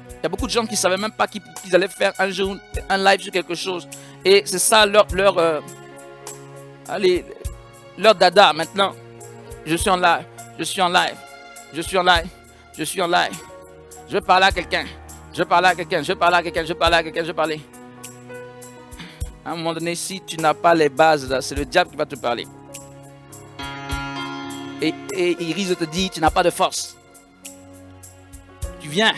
Il y a beaucoup de gens qui ne savaient même pas qu'ils allaient faire un jour un live sur quelque chose. Et c'est ça leur dada maintenant. Je suis en live, je suis en live, je suis en live, je suis en live. Je vais parler à quelqu'un, je vais parler à quelqu'un, je vais parler à quelqu'un, je vais parler à quelqu'un, je vais parler. À un moment donné, si tu n'as pas les bases, c'est le diable qui va te parler. Et il risque de te dire, tu n'as pas de force. Tu viens,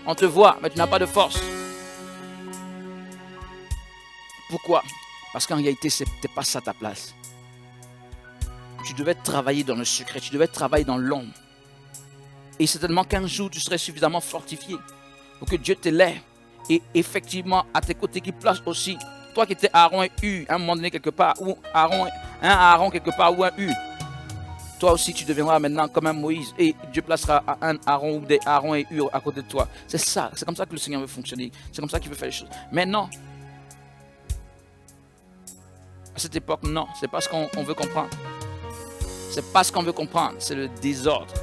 on te voit, mais tu n'as pas de force. Pourquoi? Parce qu'en réalité, ce n'était pas ça ta place. Tu devais travailler dans le secret, tu devais travailler dans l'ombre. Et certainement qu'un jour, tu serais suffisamment fortifié pour que Dieu te lève. Et effectivement, à tes côtés, qu'il place aussi, toi qui étais Aaron et Hur, à un moment donné quelque part, ou Aaron quelque part, ou un Hur. Toi aussi, tu deviendras maintenant comme un Moïse. Et Dieu placera un Aaron ou des Aaron et Hur à côté de toi. C'est ça, c'est comme ça que le Seigneur veut fonctionner. C'est comme ça qu'il veut faire les choses. Mais non. À cette époque, non. C'est pas ce qu'on veut comprendre. C'est pas ce qu'on veut comprendre. C'est le désordre.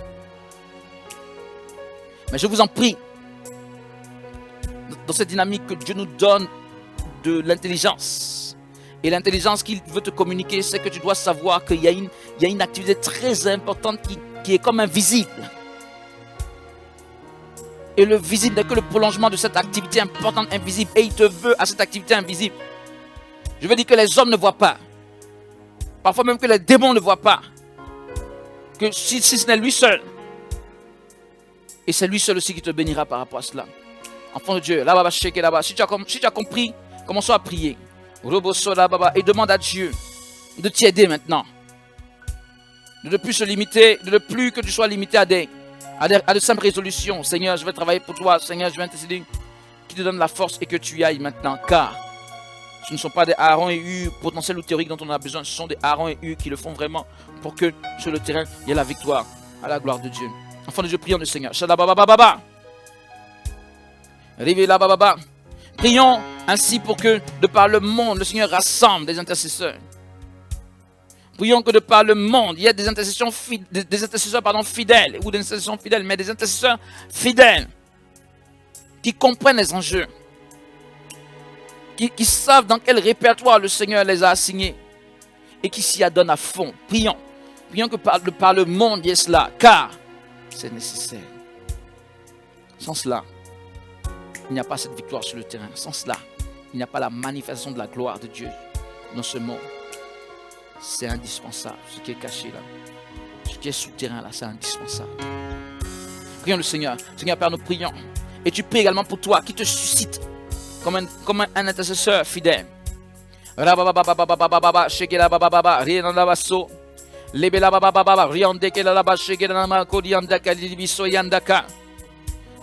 Mais je vous en prie, dans cette dynamique que Dieu nous donne de l'intelligence. Et l'intelligence qu'il veut te communiquer, c'est que tu dois savoir qu'il y a une activité très importante qui est comme invisible. Et le visible n'est que le prolongement de cette activité importante invisible. Et il te veut à cette activité invisible. Je veux dire que les hommes ne voient pas. Parfois même que les démons ne voient pas. Que si ce n'est lui seul. Et c'est lui seul aussi qui te bénira par rapport à cela. Enfant de Dieu, là-bas, là-bas. Si tu as compris, commençons à prier. Et demande à Dieu de t'aider maintenant. De ne plus se limiter, de ne plus que tu sois limité à de simples résolutions. Seigneur, je vais travailler pour toi. Seigneur, je vais intercéder. Qui te donne la force et que tu y ailles maintenant. Car ce ne sont pas des Aaron et Hur potentiels ou théoriques dont on a besoin. Ce sont des Aaron et Hur qui le font vraiment pour que sur le terrain, il y ait la victoire à la gloire de Dieu. Enfant de Dieu, prions le Seigneur. Prions ainsi pour que de par le monde, le Seigneur rassemble des intercesseurs. Prions que de par le monde, il y ait des intercesseurs fidèles, ou des intercesseurs fidèles, mais des intercesseurs fidèles qui comprennent les enjeux, qui savent dans quel répertoire le Seigneur les a assignés et qui s'y adonnent à fond. Prions que par le monde, il y ait cela, car c'est nécessaire. Sans cela, il n'y a pas cette victoire sur le terrain. Sans cela, il n'y a pas la manifestation de la gloire de Dieu dans ce monde. C'est indispensable. Ce qui est caché là, ce qui est souterrain là, c'est indispensable. Prions le Seigneur. Seigneur Père, nous prions. Et tu pries également pour toi qui te suscite comme un intercesseur fidèle.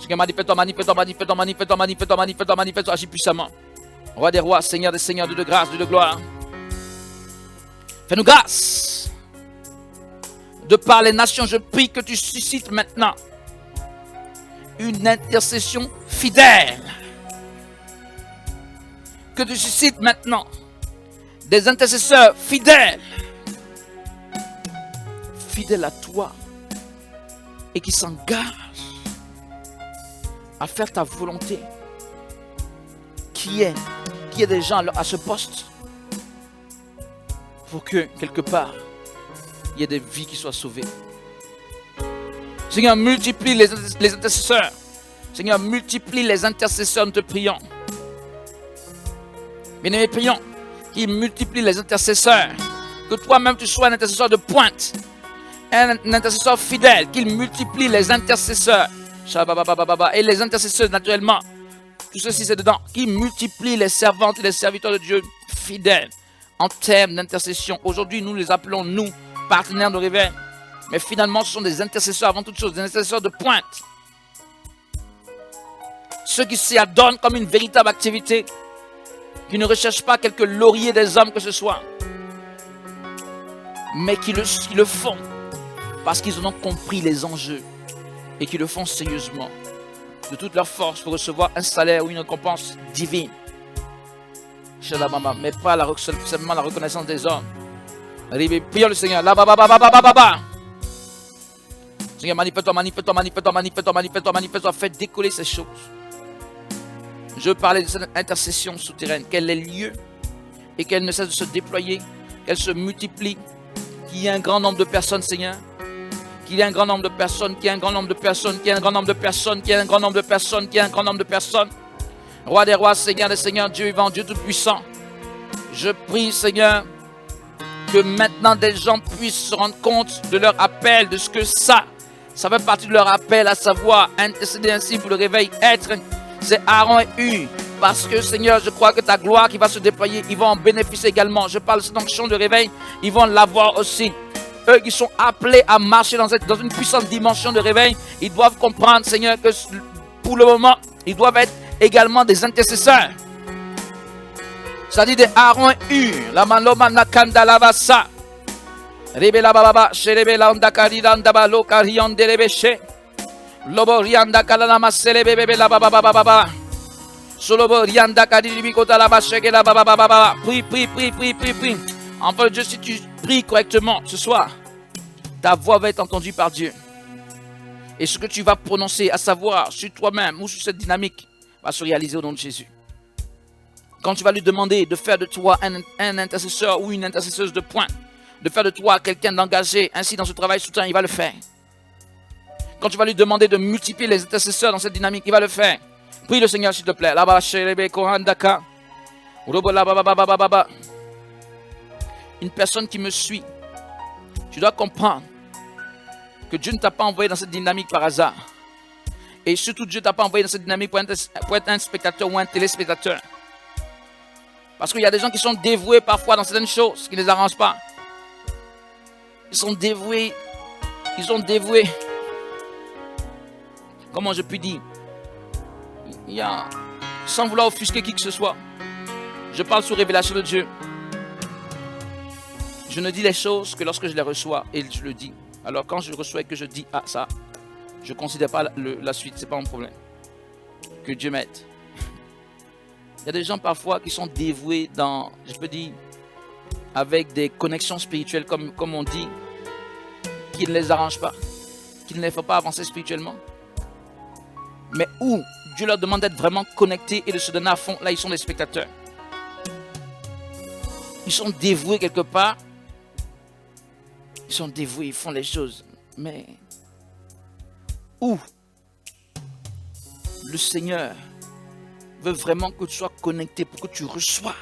Seigneur, manifeste-toi, agis puissamment. Roi des rois, Seigneur des seigneurs, Dieu de grâce, Dieu de gloire. Fais-nous grâce. De par les nations, je prie que tu suscites maintenant une intercession fidèle. Que tu suscites maintenant des intercesseurs fidèles. Fidèles à toi. Et qui s'engagent à faire ta volonté. Qui est des gens à ce poste. Pour que, quelque part, il y ait des vies qui soient sauvées. Seigneur, multiplie les intercesseurs. Seigneur, multiplie les intercesseurs, nous te prions. Bien-aimés, prions qu'il multiplie les intercesseurs. Que toi-même tu sois un intercesseur de pointe. Un intercesseur fidèle. Qu'il multiplie les intercesseurs. Et les intercesseurs, naturellement. Tout ceci, c'est dedans. Qu'il multiplie les servantes et les serviteurs de Dieu fidèles. en termes d'intercession. Aujourd'hui, nous les appelons, nous, partenaires de réveil. Mais finalement, ce sont des intercesseurs avant toute chose, des intercesseurs de pointe. Ceux qui s'y adonnent comme une véritable activité, qui ne recherchent pas quelques lauriers des hommes que ce soit, mais qui le font parce qu'ils en ont compris les enjeux et qui le font sérieusement, de toute leur force pour recevoir un salaire ou une récompense divine. Mais pas seulement la reconnaissance des hommes. Prions le Seigneur. Seigneur, manifeste-toi, manifeste-toi, manifeste-toi, manifeste-toi, manifeste-toi, manifeste-toi, fais décoller ces choses. Je parlais de cette intercession souterraine, qu'elle ait lieu et qu'elle ne cesse de se déployer, qu'elle se multiplie, qu'il y ait un grand nombre de personnes, Seigneur, qu'il y ait un grand nombre de personnes, qu'il y ait un grand nombre de personnes, qu'il y ait un grand nombre de personnes, qu'il y ait un grand nombre de personnes, qu'il y ait un grand nombre de personnes. Roi des rois, Seigneur des seigneurs, Dieu vivant, Dieu tout-puissant. Je prie, Seigneur, que maintenant des gens puissent se rendre compte de leur appel, de ce que ça fait partie de leur appel, à savoir intercéder ainsi pour le réveil, être. C'est Aaron et Hur. Parce que, Seigneur, je crois que ta gloire qui va se déployer, ils vont en bénéficier également. Je parle de cette onction de réveil, ils vont l'avoir aussi. Eux qui sont appelés à marcher dans une puissante dimension de réveil, ils doivent comprendre, Seigneur, que pour le moment, ils doivent être également des intercesseurs. C'est-à-dire des Aaron et Hur. La manoma nakanda lavasa. Rebe la baba, sherebe la ondakari la ondaba lo karion delebeshe. Lobo rianda kalama selebe bebe la baba baba baba. Solobo rianda kadi bikota la basheke la baba baba baba. Prie. Enfin Dieu, si tu pries correctement ce soir, ta voix va être entendue par Dieu. Et ce que tu vas prononcer, à savoir sur toi-même ou sur cette dynamique, va se réaliser au nom de Jésus. Quand tu vas lui demander de faire de toi un intercesseur ou une intercesseuse de pointe, de faire de toi quelqu'un d'engagé ainsi dans ce travail souterrain, il va le faire. Quand tu vas lui demander de multiplier les intercesseurs dans cette dynamique, il va le faire. Prie le Seigneur s'il te plaît. Une personne qui me suit, tu dois comprendre que Dieu ne t'a pas envoyé dans cette dynamique par hasard. Et surtout, Dieu ne t'a pas envoyé dans cette dynamique pour être un spectateur ou un téléspectateur. Parce qu'il y a des gens qui sont dévoués parfois dans certaines choses qui ne les arrangent pas. Ils sont dévoués. Comment je puis dire? Sans vouloir offusquer qui que ce soit. Je parle sous révélation de Dieu. Je ne dis les choses que lorsque je les reçois et je le dis. Alors quand je reçois et que je dis ça, je ne considère pas la suite, ce n'est pas mon problème. Que Dieu m'aide. Il y a des gens parfois qui sont dévoués dans, je peux dire, avec des connexions spirituelles, comme on dit, qui ne les arrangent pas, qui ne les font pas avancer spirituellement. Mais où Dieu leur demande d'être vraiment connectés et de se donner à fond, là ils sont des spectateurs. Ils sont dévoués quelque part. Ils sont dévoués, ils font les choses. Mais où le Seigneur veut vraiment que tu sois connecté pour que tu reçoives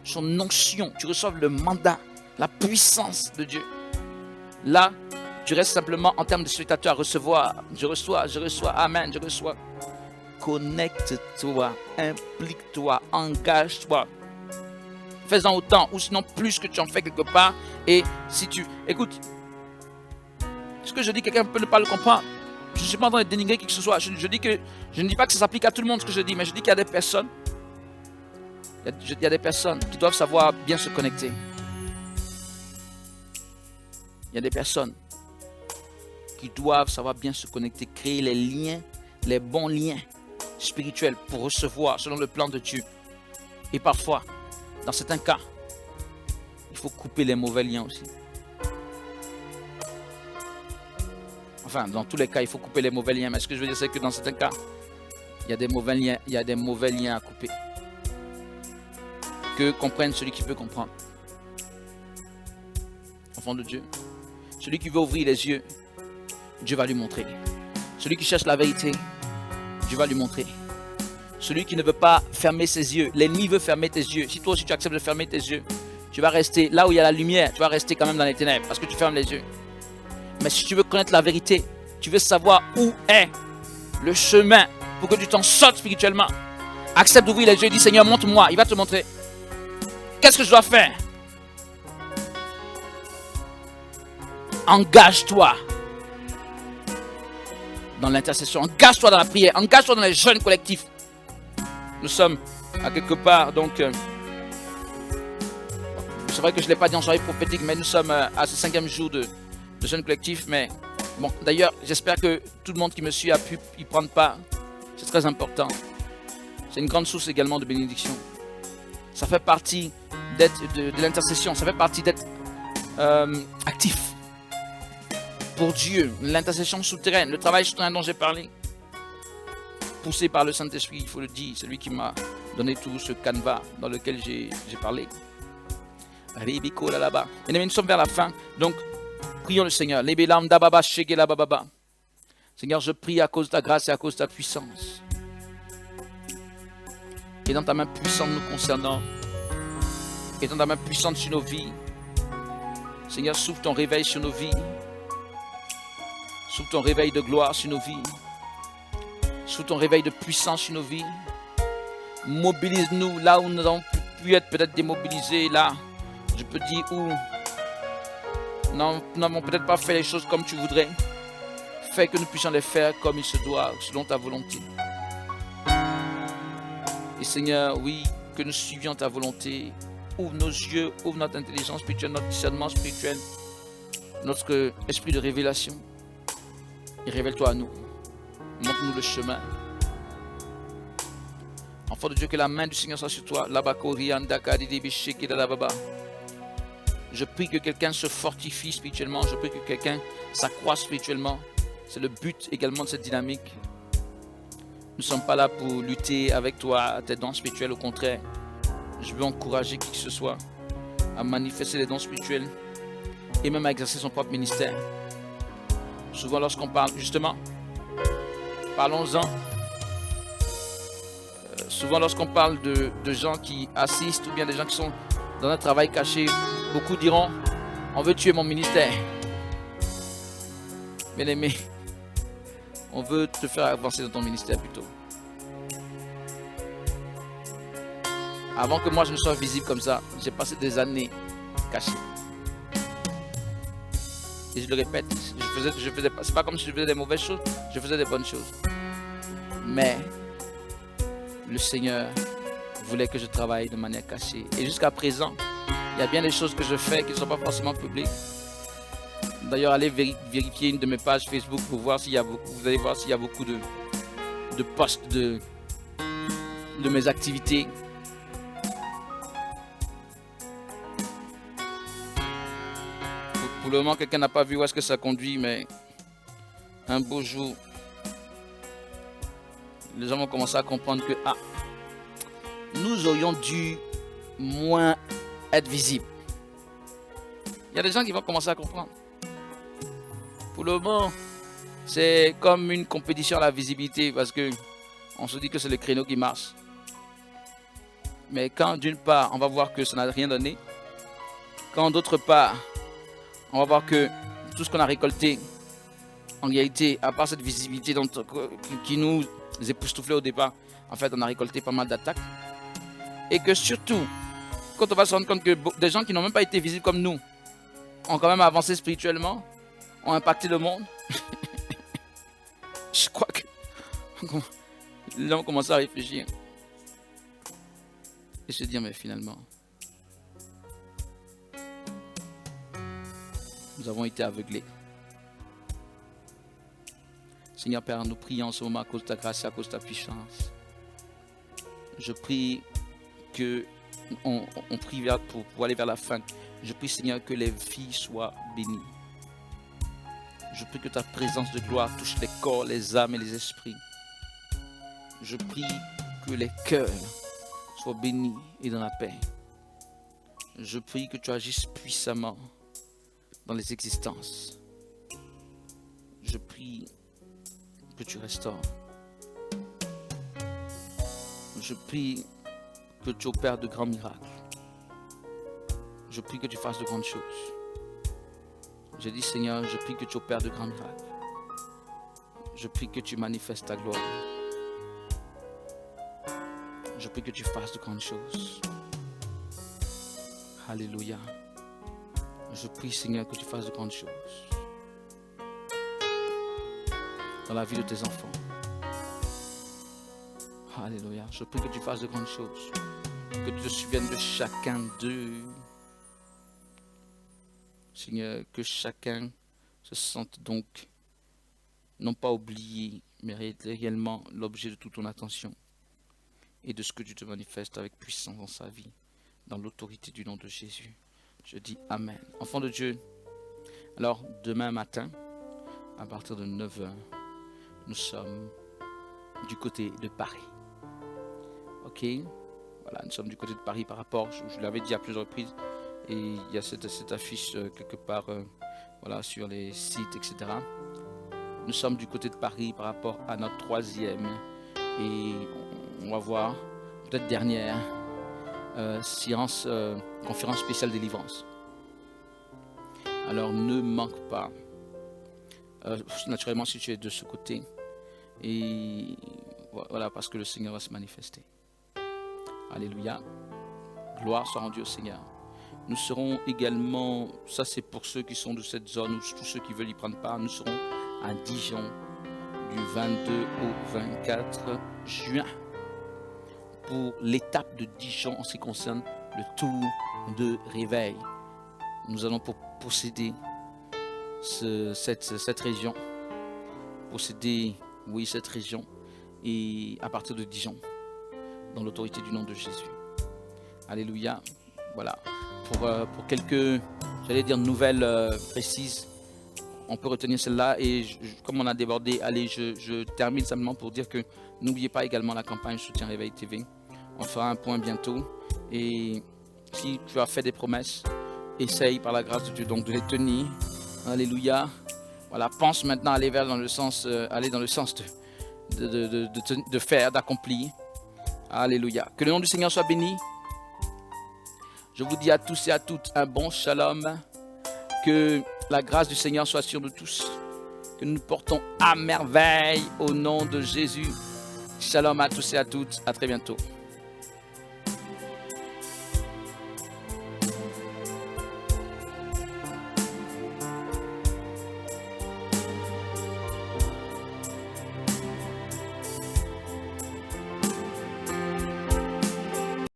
son onction, tu reçoives le mandat, la puissance de Dieu. Là, tu restes simplement en termes de spectateur à recevoir. Je reçois, amen, je reçois. Connecte-toi, implique-toi, engage-toi. Fais-en autant, ou sinon plus que tu en fais quelque part. Et si tu... Écoute, ce que je dis, quelqu'un peut ne pas le comprendre. Je ne suis pas en train de dénigrer qui que ce soit. Je ne dis pas que ça s'applique à tout le monde ce que je dis, mais je dis qu'il y a des personnes. Il y a des personnes qui doivent savoir bien se connecter. Il y a des personnes qui doivent savoir bien se connecter, créer les liens, les bons liens spirituels pour recevoir selon le plan de Dieu. Et parfois, dans certains cas, il faut couper les mauvais liens aussi. Enfin, dans tous les cas, il faut couper les mauvais liens. Mais ce que je veux dire, c'est que dans certains cas, il y a des mauvais liens à couper. Que comprenne celui qui peut comprendre. Enfant de Dieu. Celui qui veut ouvrir les yeux, Dieu va lui montrer. Celui qui cherche la vérité, Dieu va lui montrer. Celui qui ne veut pas fermer ses yeux, l'ennemi veut fermer tes yeux. Si toi aussi tu acceptes de fermer tes yeux, tu vas rester là où il y a la lumière, tu vas rester quand même dans les ténèbres parce que tu fermes les yeux. Mais si tu veux connaître la vérité, tu veux savoir où est le chemin pour que tu t'en sortes spirituellement, accepte d'ouvrir les yeux et dis Seigneur, montre-moi, il va te montrer. qu'est-ce que je dois faire? Engage-toi dans l'intercession, engage-toi dans la prière, engage-toi dans les jeûnes collectifs. Nous sommes à quelque part, donc, c'est vrai que je ne l'ai pas dit en soirée prophétique, mais nous sommes à ce 5e jour de jeûne collectif. Mais bon, d'ailleurs, j'espère que tout le monde qui me suit a pu y prendre part. C'est très important. C'est une grande source également de bénédiction. Ça fait partie de l'intercession, ça fait partie d'être actif pour Dieu. L'intercession souterraine, le travail souterrain dont j'ai parlé, poussé par le Saint-Esprit, il faut le dire, c'est lui qui m'a donné tout ce canevas dans lequel j'ai parlé. Là-bas. Bien aimés, nous sommes vers la fin, donc prions le Seigneur. Seigneur, je prie à cause de ta grâce et à cause de ta puissance. Et dans ta main puissante nous concernant, et dans ta main puissante sur nos vies. Seigneur, souffle ton réveil sur nos vies. Souffle ton réveil de gloire sur nos vies. Souffle ton réveil de puissance sur nos vies. Mobilise-nous là où nous avons pu être peut-être démobilisés, là, je peux dire où nous n'avons peut-être pas fait les choses comme tu voudrais. Fais que nous puissions les faire comme il se doit, selon ta volonté. Et Seigneur, oui, que nous suivions ta volonté. Ouvre nos yeux, ouvre notre intelligence spirituelle, notre discernement spirituel, notre esprit de révélation. Et révèle-toi à nous. Montre-nous le chemin. Enfant de Dieu, que la main du Seigneur soit sur toi. Je prie que quelqu'un se fortifie spirituellement. Je prie que quelqu'un s'accroisse spirituellement. C'est le but également de cette dynamique. Nous ne sommes pas là pour lutter avec toi à tes dons spirituels. Au contraire, je veux encourager qui que ce soit à manifester les dons spirituels et même à exercer son propre ministère. Souvent lorsqu'on parle, justement, parlons-en. Souvent lorsqu'on parle de gens qui assistent ou bien des gens qui sont dans un travail caché, beaucoup diront, on veut tuer mon ministère. Bien aimé, on veut te faire avancer dans ton ministère plutôt. Avant que moi je ne sois visible comme ça, j'ai passé des années caché. Et je le répète, c'est pas comme si je faisais des mauvaises choses, je faisais des bonnes choses. Mais le Seigneur voulait que je travaille de manière cachée. Et jusqu'à présent, il y a bien des choses que je fais qui ne sont pas forcément publiques. D'ailleurs, allez vérifier une de mes pages Facebook pour voir s'il y a beaucoup, vous allez voir s'il y a beaucoup de posts de mes activités. Pour le moment, quelqu'un n'a pas vu où est-ce que ça conduit, mais un beau jour, les gens vont commencer à comprendre que nous aurions dû moins être visibles. Il y a des gens qui vont commencer à comprendre. Pour le moment, c'est comme une compétition à la visibilité parce que on se dit que c'est le créneau qui marche. Mais quand d'une part, on va voir que ça n'a rien donné, quand d'autre part, on va voir que tout ce qu'on a récolté, en réalité, à part cette visibilité qui nous époustouflait au départ, en fait, on a récolté pas mal d'attaques. Et que surtout, quand on va se rendre compte que des gens qui n'ont même pas été visibles comme nous, ont quand même avancé spirituellement, ont impacté le monde, je crois que les gens ont commencé à réfléchir. Et se dire, mais finalement, nous avons été aveuglés. Seigneur Père, nous prions en ce moment à cause de ta grâce et à cause de ta puissance. Je prie que on prie pour aller vers la fin. Je prie, Seigneur, que les vies soient bénies. Je prie que ta présence de gloire touche les corps, les âmes et les esprits. Je prie que les cœurs soient bénis et dans la paix. Je prie que tu agisses puissamment dans les existences. Je prie que tu restaures. Je prie que tu opères de grands miracles. Je prie que tu fasses de grandes choses. J'ai dit, Seigneur, je prie que tu opères de grands miracles. Je prie que tu manifestes ta gloire. Je prie que tu fasses de grandes choses. Alléluia. Je prie, Seigneur, que tu fasses de grandes choses dans la vie de tes enfants. Alléluia. Je prie que tu fasses de grandes choses. Que tu te souviennes de chacun d'eux. Seigneur, que chacun se sente donc non pas oublié, mais réellement l'objet de toute ton attention et de ce que tu te manifestes avec puissance dans sa vie, dans l'autorité du nom de Jésus. Je dis Amen. Enfants de Dieu, alors demain matin, à partir de 9h, nous sommes du côté de Paris. Ok? Voilà, nous sommes du côté de Paris par rapport, je l'avais dit à plusieurs reprises, et il y a cette affiche quelque part voilà, sur les sites, etc. Nous sommes du côté de Paris par rapport à notre 3e et on va voir peut-être dernière conférence spéciale délivrance. Alors ne manque pas, naturellement si tu es de ce côté, et voilà, parce que le Seigneur va se manifester. Alléluia, gloire soit rendue au Seigneur. Nous serons également, ça c'est pour ceux qui sont de cette zone ou tous ceux qui veulent y prendre part, nous serons à Dijon du 22 au 24 juin pour l'étape de Dijon en ce qui concerne le tour de réveil. Nous allons posséder cette région, cette région, et à partir de Dijon, dans l'autorité du nom de Jésus. Alléluia. Voilà. Pour quelques, j'allais dire, nouvelles précises, on peut retenir celle-là. Et comme on a débordé, allez, je termine simplement pour dire que n'oubliez pas également la campagne Soutien Réveil TV. On fera un point bientôt. Et si tu as fait des promesses, essaye par la grâce de Dieu donc de les tenir. Alléluia. Voilà, pense maintenant aller dans le sens de faire, d'accomplir. Alléluia. Que le nom du Seigneur soit béni. Je vous dis à tous et à toutes un bon shalom. Que la grâce du Seigneur soit sur nous tous. Que nous portons à merveille au nom de Jésus. Shalom à tous et à toutes. À très bientôt.